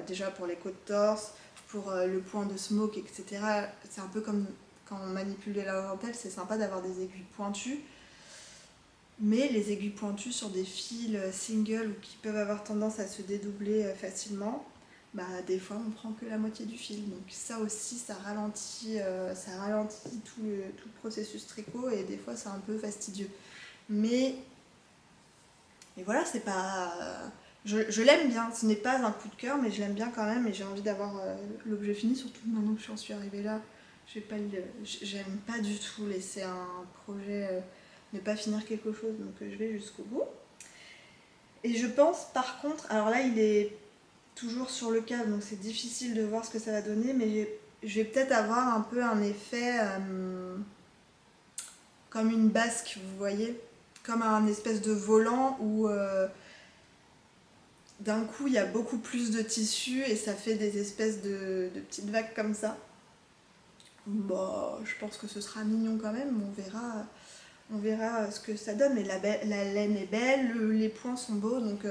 déjà pour les côtes torse, pour le point de smoke, etc. C'est un peu comme quand on manipule de la dentelle, c'est sympa d'avoir des aiguilles pointues. Mais les aiguilles pointues sur des fils single ou qui peuvent avoir tendance à se dédoubler facilement, des fois on prend que la moitié du fil. Donc ça aussi, ça ralentit tout le processus tricot et des fois c'est un peu fastidieux. Mais voilà, c'est pas... Je l'aime bien, ce n'est pas un coup de cœur, mais je l'aime bien quand même et j'ai envie d'avoir l'objet fini, surtout maintenant que j'en suis arrivée là. J'aime pas du tout laisser un projet ne pas finir quelque chose, donc je vais jusqu'au bout. Et je pense par contre, alors là il est toujours sur le câble, donc c'est difficile de voir ce que ça va donner, mais je vais peut-être avoir un peu un effet comme une basque, vous voyez, comme un espèce de volant où d'un coup il y a beaucoup plus de tissu et ça fait des espèces de petites vagues comme ça. Je pense que ce sera mignon quand même, on verra ce que ça donne, mais la laine est belle, les points sont beaux, donc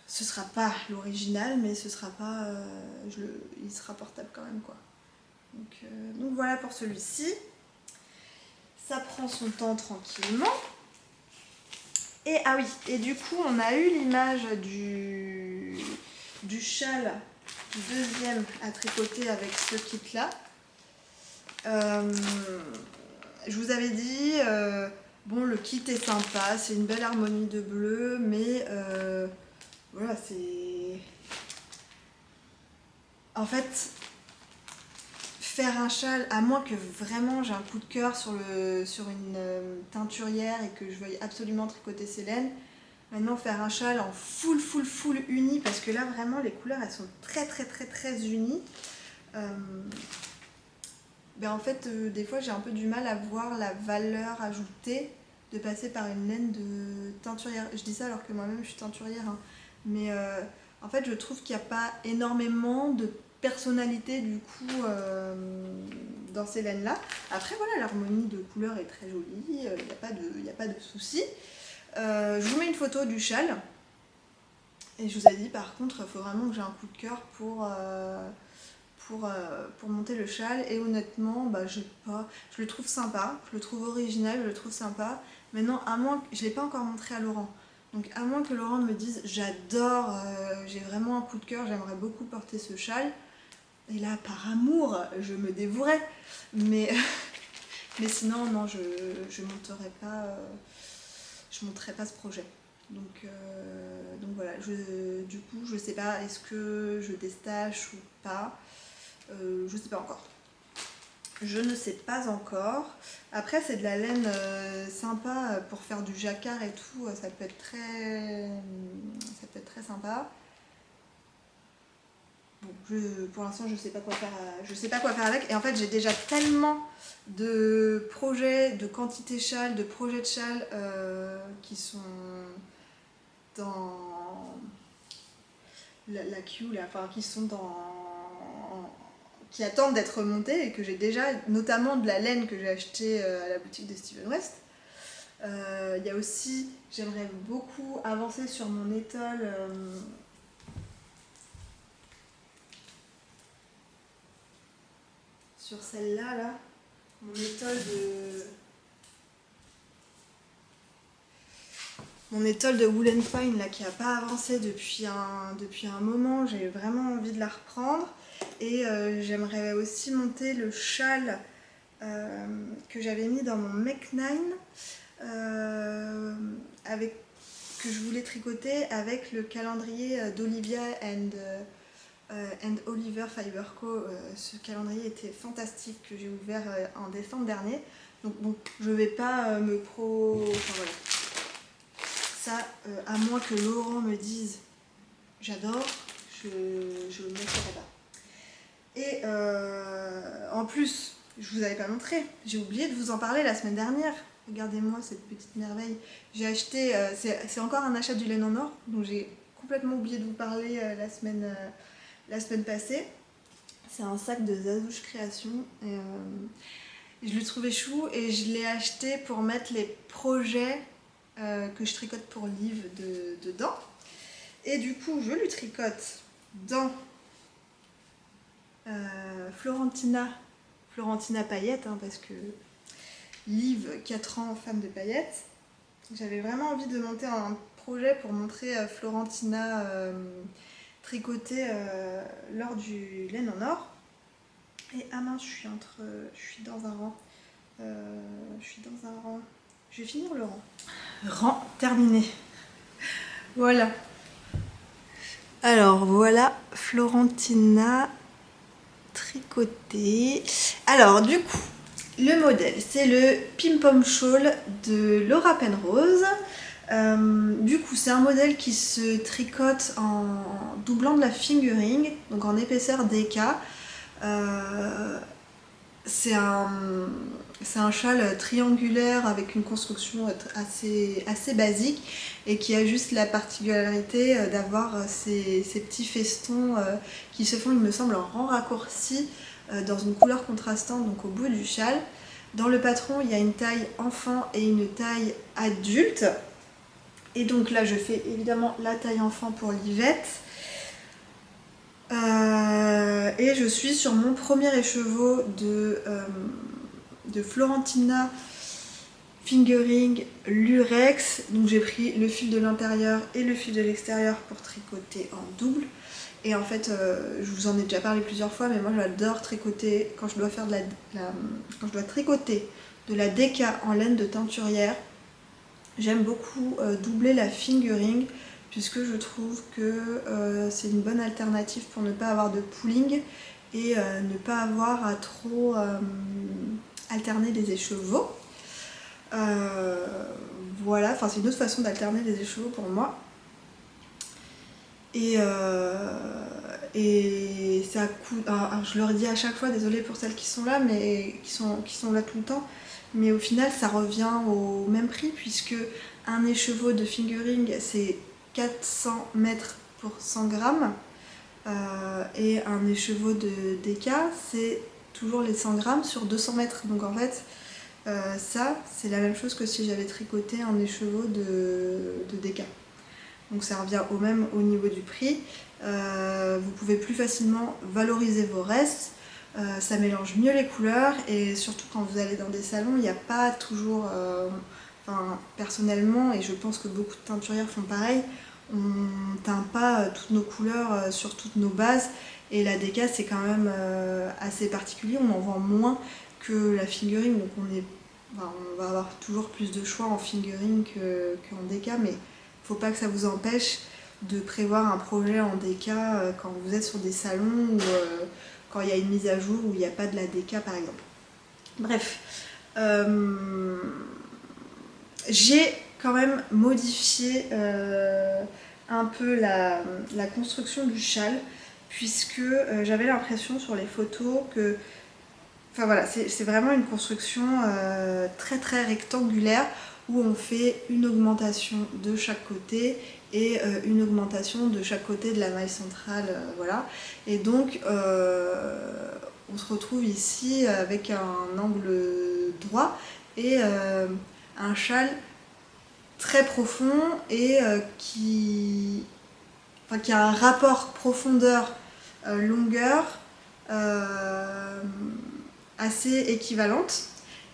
ce sera pas l'original, mais ce sera pas, il sera portable quand même, quoi. Donc voilà pour celui-ci. Ça prend son temps tranquillement. Et ah oui, et du coup on a eu l'image du châle du deuxième à tricoter avec ce kit là. Je vous avais dit, le kit est sympa, c'est une belle harmonie de bleu, mais voilà, c'est... En fait, faire un châle, à moins que vraiment j'ai un coup de cœur sur une teinturière et que je veuille absolument tricoter ces laines, maintenant faire un châle en full uni, parce que là vraiment les couleurs elles sont très unies. En fait des fois j'ai un peu du mal à voir la valeur ajoutée de passer par une laine de teinturière. Je dis ça alors que moi-même je suis teinturière, hein. Mais en fait je trouve qu'il n'y a pas énormément de personnalité du coup dans ces laines là. Après voilà, l'harmonie de couleurs est très jolie, il n'y a pas de souci. Je vous mets une photo du châle. Et je vous ai dit par contre, il faut vraiment que j'ai un coup de cœur pour monter le châle. Et honnêtement, je le trouve sympa, je le trouve original, je le trouve sympa. Maintenant, à moins que je ne l'ai pas encore montré à Laurent. Donc à moins que Laurent me dise j'adore, j'ai vraiment un coup de cœur, j'aimerais beaucoup porter ce châle. Et là, par amour, je me dévouerais. Mais sinon, non, je monterai pas. Je monterai pas ce projet. Donc voilà, du coup, je sais pas, est-ce que je déstache ou pas, je sais pas encore. Je ne sais pas encore. Après, c'est de la laine sympa pour faire du jacquard et tout, ça peut être très sympa. Bon, pour l'instant, je sais pas quoi faire avec. Et en fait, j'ai déjà tellement de projets, de quantité châle, de projets de châle qui sont dans la queue là, enfin qui sont qui attendent d'être montés et que j'ai déjà, notamment de la laine que j'ai achetée à la boutique de Steven West. Il y a aussi, j'aimerais beaucoup avancer sur mon étole. Sur celle-là, mon étole de Wool & Fine là, qui n'a pas avancé depuis un moment, j'ai vraiment envie de la reprendre. Et j'aimerais aussi monter le châle que j'avais mis dans mon Make 9 que je voulais tricoter avec le calendrier d'Olivia and Oliver Fiber Co. Ce calendrier était fantastique, que j'ai ouvert en décembre dernier. Donc bon, je vais pas Enfin voilà. Ça, à moins que Laurent me dise j'adore, je le mettrai pas. Et en plus, je vous avais pas montré, j'ai oublié de vous en parler la semaine dernière. Regardez-moi cette petite merveille. J'ai acheté, c'est encore un achat du laine en or, donc j'ai complètement oublié de vous parler la semaine passée. C'est un sac de Zazouche Création. Et, je le trouvais chou et je l'ai acheté pour mettre les projets que je tricote pour Liv dedans. Et du coup, je lui tricote dans Florentina paillettes, hein, parce que Liv, 4 ans, femme de paillettes. J'avais vraiment envie de monter un projet pour montrer Florentina tricotée lors du laine en or. Et ah mince, je suis dans un rang. Je vais finir le rang. Rang terminé. Voilà. Alors voilà, Florentina tricotée. Alors du coup, le modèle, c'est le Pim Pom Shawl de Laura Penrose. Du coup, c'est un modèle qui se tricote en doublant de la fingering, donc en épaisseur DK. C'est un châle triangulaire avec une construction assez basique et qui a juste la particularité d'avoir ces petits festons qui se font, il me semble, en rang raccourci dans une couleur contrastante, donc au bout du châle. Dans le patron, il y a une taille enfant et une taille adulte. Et donc là, je fais évidemment la taille enfant pour Livette. Et je suis sur mon premier écheveau de Florentina Fingering Lurex. Donc j'ai pris le fil de l'intérieur et le fil de l'extérieur pour tricoter en double. Et en fait, je vous en ai déjà parlé plusieurs fois, mais moi j'adore tricoter quand je dois faire quand je dois tricoter de la DK en laine de teinturière. J'aime beaucoup doubler la fingering, puisque je trouve que c'est une bonne alternative pour ne pas avoir de pooling et ne pas avoir à trop alterner les écheveaux. voilà, enfin c'est une autre façon d'alterner les écheveaux pour moi. Et ça coûte. Alors, je leur dis à chaque fois, désolée pour celles qui sont là, mais qui sont là tout le temps, mais au final ça revient au même prix puisque un écheveau de fingering c'est 400 mètres pour 100 grammes et un écheveau de DK c'est toujours les 100 grammes sur 200 mètres. Donc en fait, ça c'est la même chose que si j'avais tricoté un écheveau de DK. Donc ça revient au même au niveau du prix. Vous pouvez plus facilement valoriser vos restes. Ça mélange mieux les couleurs et surtout quand vous allez dans des salons, il n'y a pas toujours... Enfin, personnellement, et je pense que beaucoup de teinturières font pareil, on teint pas toutes nos couleurs sur toutes nos bases. Et la DK c'est quand même assez particulier, on en vend moins que la fingering. Donc on va avoir toujours plus de choix en fingering qu'en DK, mais faut pas que ça vous empêche de prévoir un projet en DK quand vous êtes sur des salons ou quand il y a une mise à jour où il n'y a pas de la DK par exemple. Bref, j'ai quand même modifié un peu la construction du châle puisque j'avais l'impression sur les photos que... Enfin voilà, c'est vraiment une construction très très rectangulaire où on fait une augmentation de chaque côté et une augmentation de chaque côté de la maille centrale, voilà. Et donc on se retrouve ici avec un angle droit et un châle très profond et qui a un rapport profondeur-longueur assez équivalente.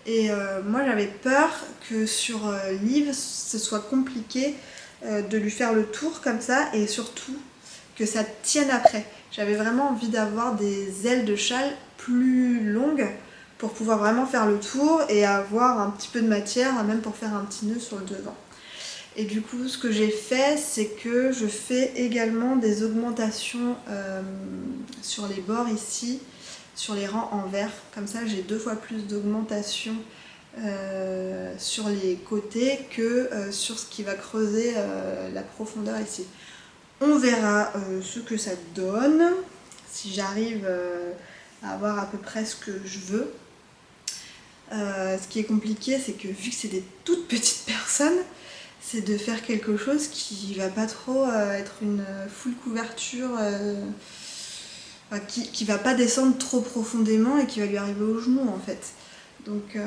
Et moi j'avais peur que sur Liv ce soit compliqué de lui faire le tour comme ça et surtout que ça tienne après. J'avais vraiment envie d'avoir des ailes de châle plus longues pour pouvoir vraiment faire le tour et avoir un petit peu de matière même pour faire un petit nœud sur le devant. Et du coup ce que j'ai fait c'est que je fais également des augmentations sur les bords ici, sur les rangs en vert, comme ça j'ai 2 fois plus d'augmentation sur les côtés que sur ce qui va creuser la profondeur ici. On verra ce que ça donne, si j'arrive à avoir à peu près ce que je veux. Ce qui est compliqué c'est que vu que c'est des toutes petites personnes, c'est de faire quelque chose qui va pas trop être une full couverture, qui va pas descendre trop profondément et qui va lui arriver au genou en fait. Donc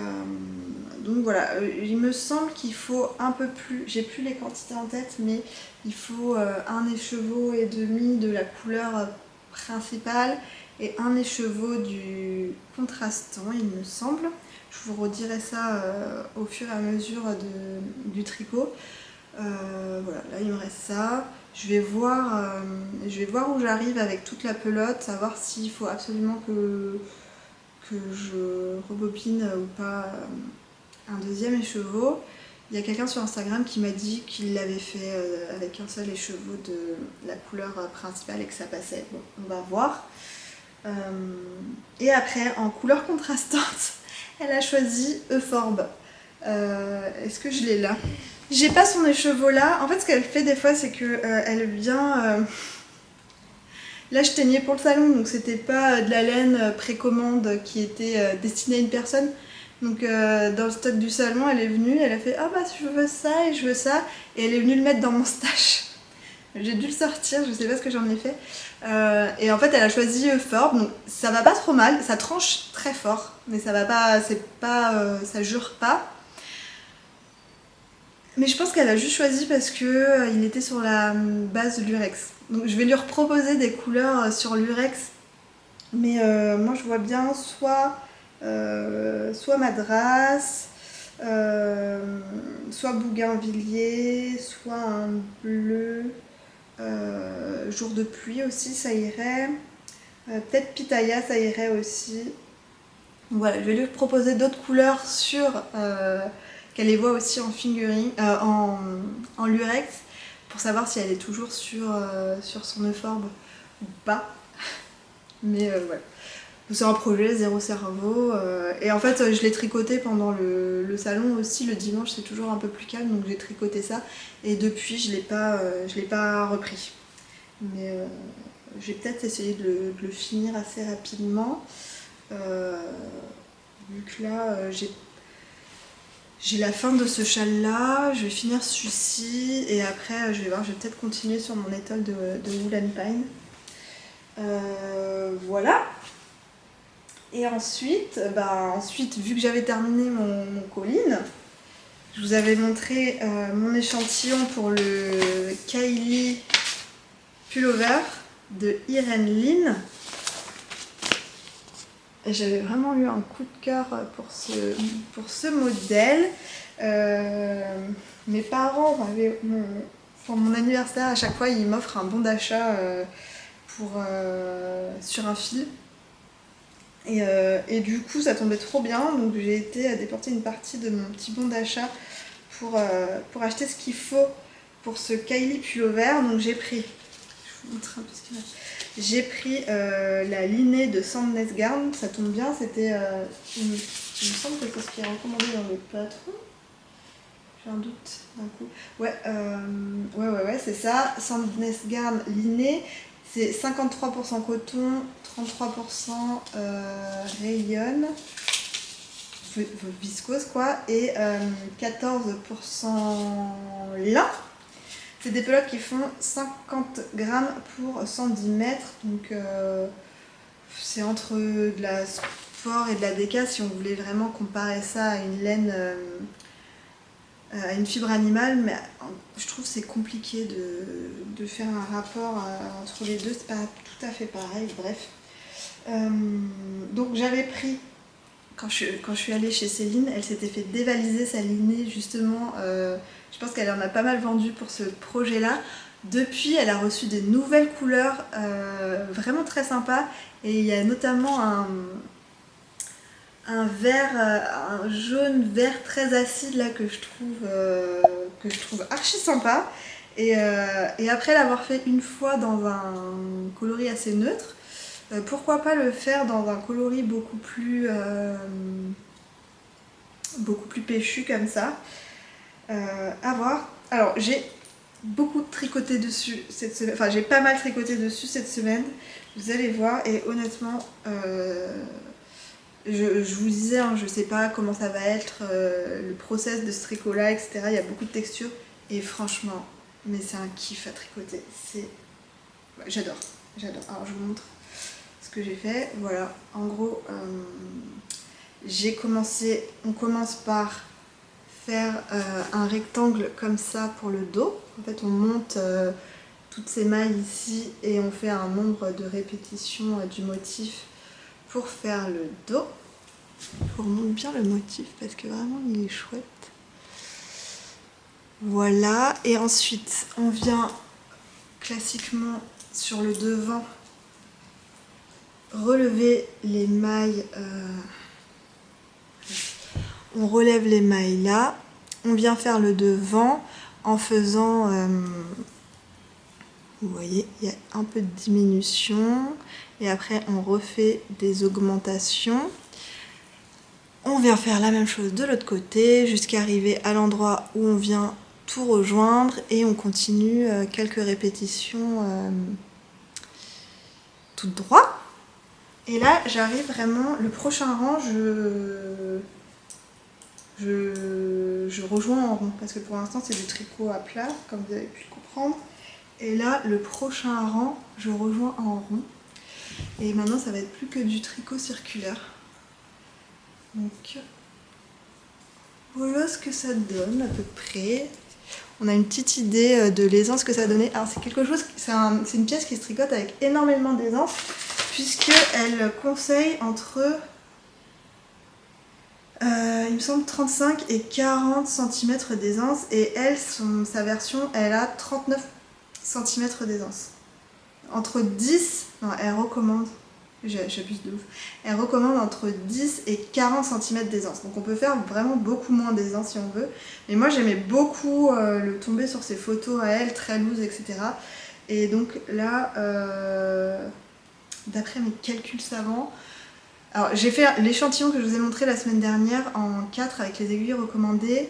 voilà, il me semble qu'il faut un peu plus, j'ai plus les quantités en tête, mais il faut un écheveau et demi de la couleur principale et un écheveau du contrastant, il me semble. Je vous redirai ça au fur et à mesure du tricot. Voilà, là il me reste ça. Je vais voir où j'arrive avec toute la pelote, savoir s'il faut absolument que je rebobine ou pas un deuxième écheveau. Il y a quelqu'un sur Instagram qui m'a dit qu'il l'avait fait avec un seul écheveau de la couleur principale et que ça passait. Bon, on va voir. Et après, en couleur contrastante, elle a choisi Euphorbe. Est-ce que je l'ai là? J'ai pas son écheveau là. En fait, ce qu'elle fait des fois, c'est qu'elle vient... Là, je teignais pour le salon, donc c'était pas de la laine précommande qui était destinée à une personne. Donc dans le stock du salon, elle est venue, elle a fait « Ah bah je veux ça et je veux ça » et elle est venue le mettre dans mon stash. J'ai dû le sortir, je sais pas ce que j'en ai fait. Et en fait, elle a choisi Euphorbe, donc ça va pas trop mal, ça tranche très fort, mais ça va pas, ça jure pas. Mais je pense qu'elle a juste choisi parce que il était sur la base de l'Urex. Donc je vais lui reproposer des couleurs sur l'Urex. Mais moi je vois bien soit Madras, soit Bougainvilliers, soit un bleu, jour de pluie aussi ça irait. Peut-être Pitaya ça irait aussi. Donc voilà, je vais lui proposer d'autres couleurs sur... qu'elle les voit aussi en fingering, en lurex, pour savoir si elle est toujours sur son Euphorbe ou pas. Mais voilà. C'est un projet zéro cerveau. Et en fait, je l'ai tricoté pendant le salon aussi. Le dimanche, c'est toujours un peu plus calme, donc j'ai tricoté ça. Et depuis, je l'ai pas repris. Mais j'ai peut-être essayé de le finir assez rapidement. Vu que là, j'ai la fin de ce châle-là. Je vais finir celui-ci. Et après, je vais voir, je vais peut-être continuer sur mon étole de Wool and Pine. Voilà. Et ensuite, vu que j'avais terminé mon colline, je vous avais montré mon échantillon pour le Kylie Pullover de Irene Lynn. Et j'avais vraiment eu un coup de cœur pour ce modèle. Mes parents pour mon anniversaire, à chaque fois, ils m'offrent un bon d'achat sur un fil. Et du coup, ça tombait trop bien, donc j'ai été à déporter une partie de mon petit bon d'achat pour acheter ce qu'il faut pour ce Kylie Pullover. Donc j'ai pris, je vous montre un peu ce qu'il y a. J'ai pris la lignée de Sandnes Garn, ça tombe bien, c'était, il me semble que c'est ce qui est recommandé dans le patron. J'ai un doute d'un coup. Ouais, c'est ça, Sandnes Garn lignée. C'est 53% coton, 33% rayon, viscose quoi, et 14% lin. C'est des pelotes qui font 50 grammes pour 110 mètres, donc c'est entre de la sport et de la déca si on voulait vraiment comparer ça à une laine, à une fibre animale, mais je trouve que c'est compliqué de faire un rapport entre les deux, c'est pas tout à fait pareil, bref. Donc j'avais pris, quand je suis allée chez Céline, elle s'était fait dévaliser sa lignée justement, je pense qu'elle en a pas mal vendu pour ce projet-là. Depuis, elle a reçu des nouvelles couleurs vraiment très sympas, et il y a notamment un vert, un jaune vert très acide là que je trouve archi sympa. Et après l'avoir fait une fois dans un coloris assez neutre, pourquoi pas le faire dans un coloris beaucoup plus péchu comme ça. À voir. Alors j'ai beaucoup tricoté dessus cette semaine, enfin j'ai pas mal tricoté dessus cette semaine, vous allez voir, et honnêtement je vous disais, hein, je sais pas comment ça va être le process de ce tricot là, etc. Il y a beaucoup de textures et franchement, mais c'est un kiff à tricoter. J'adore. Alors je vous montre ce que j'ai fait. Voilà, en gros, on commence par faire un rectangle comme ça pour le dos. En fait, on monte toutes ces mailles ici et on fait un nombre de répétitions du motif pour faire le dos. Je vous remonte bien le motif parce que vraiment il est chouette. Voilà, et ensuite on vient classiquement sur le devant relever les mailles. On relève les mailles là, on vient faire le devant en faisant, vous voyez, il y a un peu de diminution et après on refait des augmentations. On vient faire la même chose de l'autre côté jusqu'à arriver à l'endroit où on vient tout rejoindre et on continue quelques répétitions tout droit. Et là j'arrive vraiment, le prochain rang je rejoins en rond parce que pour l'instant c'est du tricot à plat comme vous avez pu le comprendre. Et là le prochain rang je rejoins en rond et maintenant ça va être plus que du tricot circulaire. Donc voilà ce que ça donne à peu près. On a une petite idée de l'aisance que ça donnait. Alors c'est quelque chose, c'est une pièce qui se tricote avec énormément d'aisance puisqu'elle conseille entre il me semble 35 et 40 cm d'aisance et sa version elle a 39 cm d'aisance. Entre 10, non elle recommande, j'abuse de ouf, elle recommande entre 10 et 40 cm d'aisance. Donc on peut faire vraiment beaucoup moins d'aisance si on veut. Mais moi j'aimais beaucoup le tomber sur ses photos à elle, très loose, etc. Et donc là, d'après mes calculs savants, Alors j'ai fait l'échantillon que je vous ai montré la semaine dernière en 4 avec les aiguilles recommandées.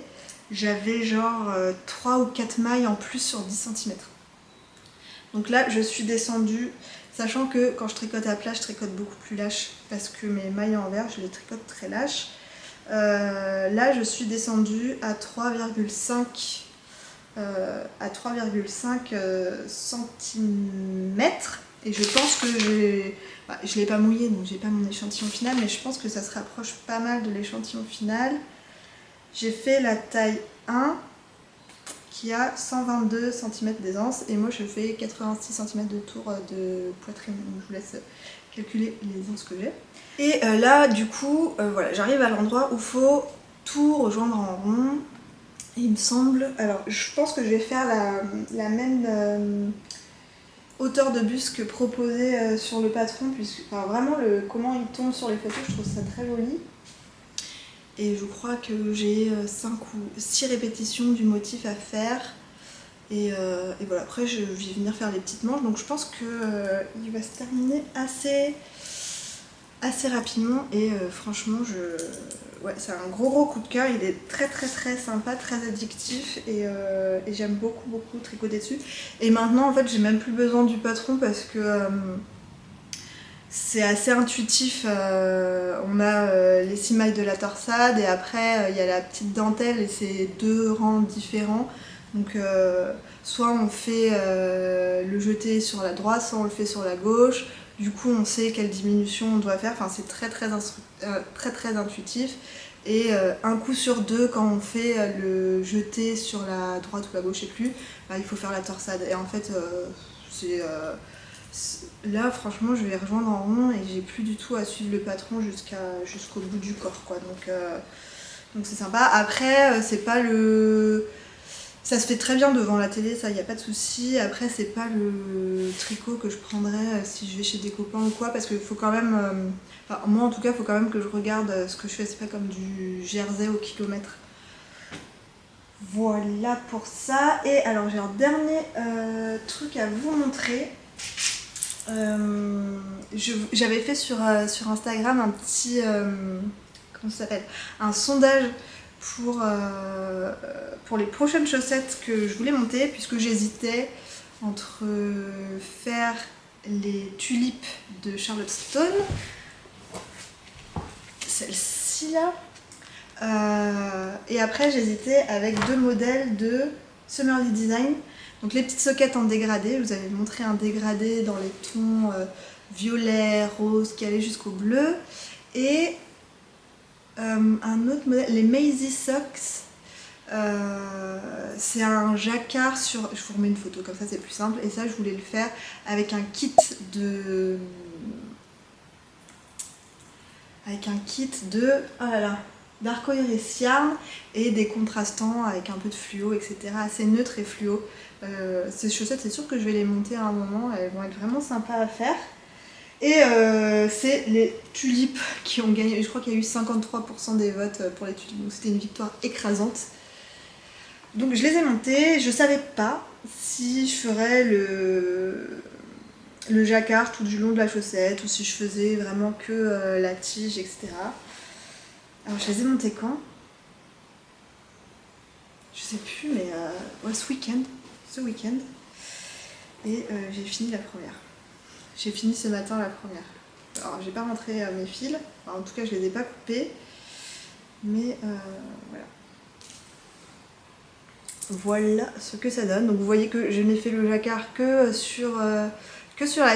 J'avais genre 3 ou 4 mailles en plus sur 10 cm. Donc là je suis descendue, sachant que quand je tricote à plat je tricote beaucoup plus lâche parce que mes mailles en envers je les tricote très lâches. Là je suis descendue à 3,5 cm et je pense que je l'ai pas mouillé donc j'ai pas mon échantillon final, mais je pense que ça se rapproche pas mal de l'échantillon final. J'ai fait la taille 1 qui a 122 cm d'aisance et moi je fais 86 cm de tour de poitrine, donc je vous laisse calculer les aisances que j'ai. Et là du coup voilà, j'arrive à l'endroit où il faut tout rejoindre en rond. Il me semble, alors je pense que je vais faire la même hauteur de buste que proposé sur le patron, puisque enfin, vraiment comment il tombe sur les photos, je trouve ça très joli. Et je crois que j'ai 5 ou 6 répétitions du motif à faire. Et voilà, après je vais venir faire les petites manches, donc je pense qu'il va se terminer assez rapidement. Et franchement, ouais, c'est un gros coup de cœur. Il est très sympa, très addictif. Et j'aime beaucoup tricoter dessus. Et maintenant, en fait, j'ai même plus besoin du patron parce que c'est assez intuitif. On a les 6 mailles de la torsade et après il y a la petite dentelle et c'est 2 rangs différents. Donc soit on fait le jeté sur la droite, soit on le fait sur la gauche. Du coup on sait quelle diminution on doit faire. Enfin, c'est très intuitif. Et un coup sur deux, quand on fait le jeté sur la droite ou la gauche, je sais plus, bah, il faut faire la torsade. Et en fait là franchement je vais rejoindre en rond et j'ai plus du tout à suivre le patron jusqu'au bout du corps quoi. Donc c'est sympa. Après c'est pas le... Ça se fait très bien devant la télé, ça y a pas de souci. Après c'est pas le tricot que je prendrais si je vais chez des copains ou quoi, parce qu'il faut quand même... Enfin, moi en tout cas il faut quand même que je regarde ce que je fais, c'est pas comme du jersey au kilomètre. Voilà pour ça. Et alors j'ai un dernier truc à vous montrer. J'avais fait sur Instagram un petit comment ça s'appelle, un sondage pour les prochaines chaussettes que je voulais monter, puisque j'hésitais entre faire les tulipes de Charlotte Stone, celle-ci là, et après j'hésitais avec 2 modèles de Summerly Design. Donc les petites soquettes en dégradé, je vous avais montré un dégradé dans les tons violet, rose, qui allait jusqu'au bleu. Et un autre modèle, les Maisie Socks. C'est un jacquard sur... Je vous remets une photo, comme ça c'est plus simple. Et ça je voulais le faire avec un kit de... Oh là là, d'arcoiris yarn et des contrastants avec un peu de fluo, etc. Assez neutre et fluo. Ces chaussettes, c'est sûr que je vais les monter à un moment, elles vont être vraiment sympas à faire. Et c'est les tulipes qui ont gagné. Je crois qu'il y a eu 53% des votes pour les tulipes, donc c'était une victoire écrasante. Donc je les ai montées, je savais pas si je ferais le jacquard tout du long de la chaussette ou si je faisais vraiment que la tige, etc. Alors je les ai montées quand? Je sais plus, mais ouais, ce week-end. Et j'ai fini la première. J'ai fini ce matin la première. Alors j'ai pas rentré mes fils, enfin, en tout cas je les ai pas coupés. Mais voilà. Voilà ce que ça donne. Donc vous voyez que je n'ai fait le jacquard que sur la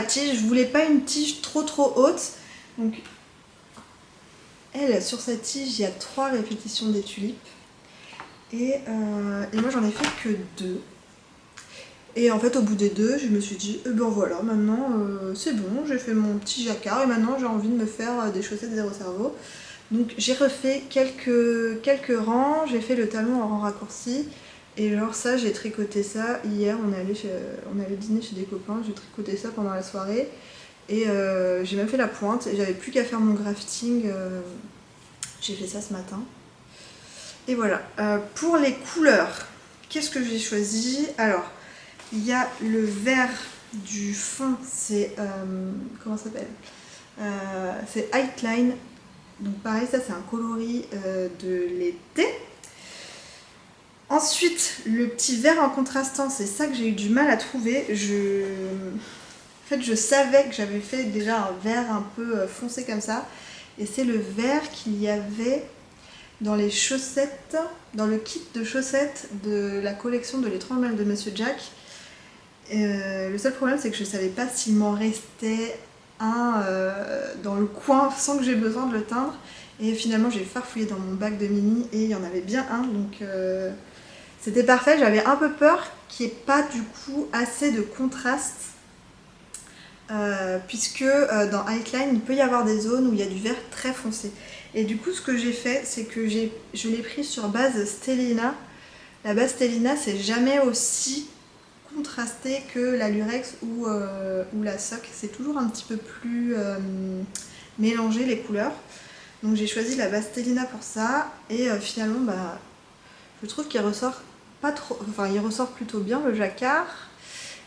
tige. Je voulais pas une tige trop haute. Donc elle, sur sa tige, il y a 3 répétitions des tulipes. Et moi j'en ai fait que 2. Et en fait au bout des 2, je me suis dit, ben voilà, maintenant c'est bon, j'ai fait mon petit jacquard et maintenant j'ai envie de me faire des chaussettes zéro cerveau. Donc j'ai refait quelques rangs, j'ai fait le talon en rang raccourci. Et genre ça, j'ai tricoté ça hier, on allait dîner chez des copains, j'ai tricoté ça pendant la soirée. Et j'ai même fait la pointe et j'avais plus qu'à faire mon grafting, j'ai fait ça ce matin. Et voilà, pour les couleurs, qu'est-ce que j'ai choisi? Alors, il y a le vert du fond, c'est, comment ça s'appelle? C'est Outline. Donc pareil, ça c'est un coloris de l'été. Ensuite, le petit vert en contrastant, c'est ça que j'ai eu du mal à trouver. En fait, je savais que j'avais fait déjà un vert un peu foncé comme ça. Et c'est le vert qu'il y avait dans les chaussettes, dans le kit de chaussettes de la collection de l'étrange mail de Monsieur Jack. Le seul problème, c'est que je ne savais pas s'il m'en restait un dans le coin sans que j'ai besoin de le teindre. Et finalement, j'ai farfouillé dans mon bac de mini et il y en avait bien un. Donc c'était parfait. J'avais un peu peur qu'il n'y ait pas du coup assez de contraste. Puisque dans Outline, il peut y avoir des zones où il y a du vert très foncé. Et du coup, ce que j'ai fait, c'est que je l'ai pris sur base Stellina. La base Stellina, c'est jamais aussi contrasté que la Lurex ou la Sock. C'est toujours un petit peu plus mélangé les couleurs. Donc j'ai choisi la base Stellina pour ça. Et finalement, je trouve qu'il ressort pas trop. Enfin, il ressort plutôt bien le jacquard.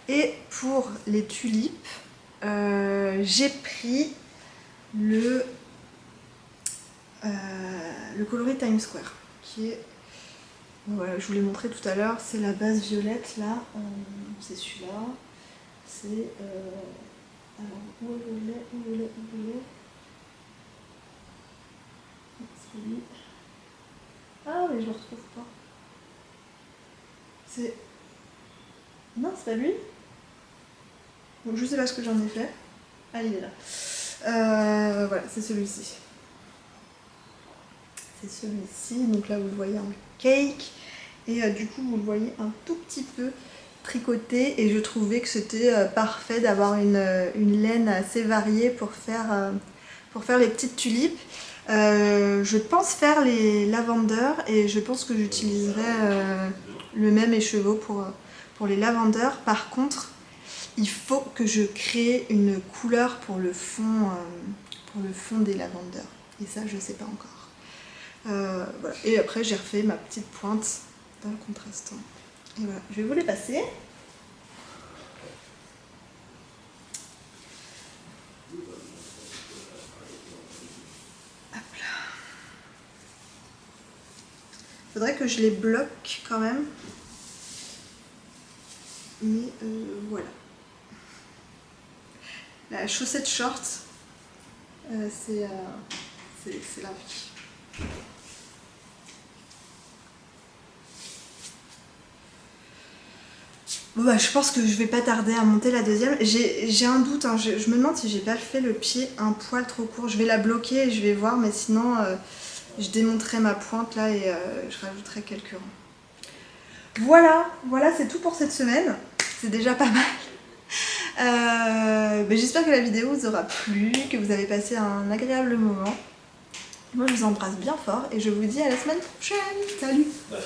Et pour les tulipes, j'ai pris le coloris Times Square, qui est, voilà, je vous l'ai montré tout à l'heure, c'est la base violette là, c'est celui-là, c'est, alors où est c'est lui. Ah mais je le retrouve pas, c'est, non c'est pas lui, donc je sais pas ce que j'en ai fait, ah il est là, voilà c'est celui-ci. C'est celui-ci, donc là vous le voyez en cake et du coup vous le voyez un tout petit peu tricoté et je trouvais que c'était parfait d'avoir une laine assez variée pour faire les petites tulipes. Je pense faire les lavenders et je pense que j'utiliserai le même écheveau pour les lavenders. Par contre, il faut que je crée une couleur pour le fond des lavenders et ça je sais pas encore. Voilà. Et après j'ai refait ma petite pointe dans le contrastant. Et voilà, je vais vous les passer. Hop là. Faudrait que je les bloque quand même. Mais voilà. La chaussette short, c'est la vie. Bon je pense que je vais pas tarder à monter la deuxième. J'ai un doute, hein. Je me demande si j'ai pas fait le pied un poil trop court. Je vais la bloquer et je vais voir, mais sinon je démonterai ma pointe là et je rajouterai quelques rangs. Voilà, c'est tout pour cette semaine. C'est déjà pas mal. J'espère que la vidéo vous aura plu, que vous avez passé un agréable moment. Moi je vous embrasse bien fort et je vous dis à la semaine prochaine. Salut!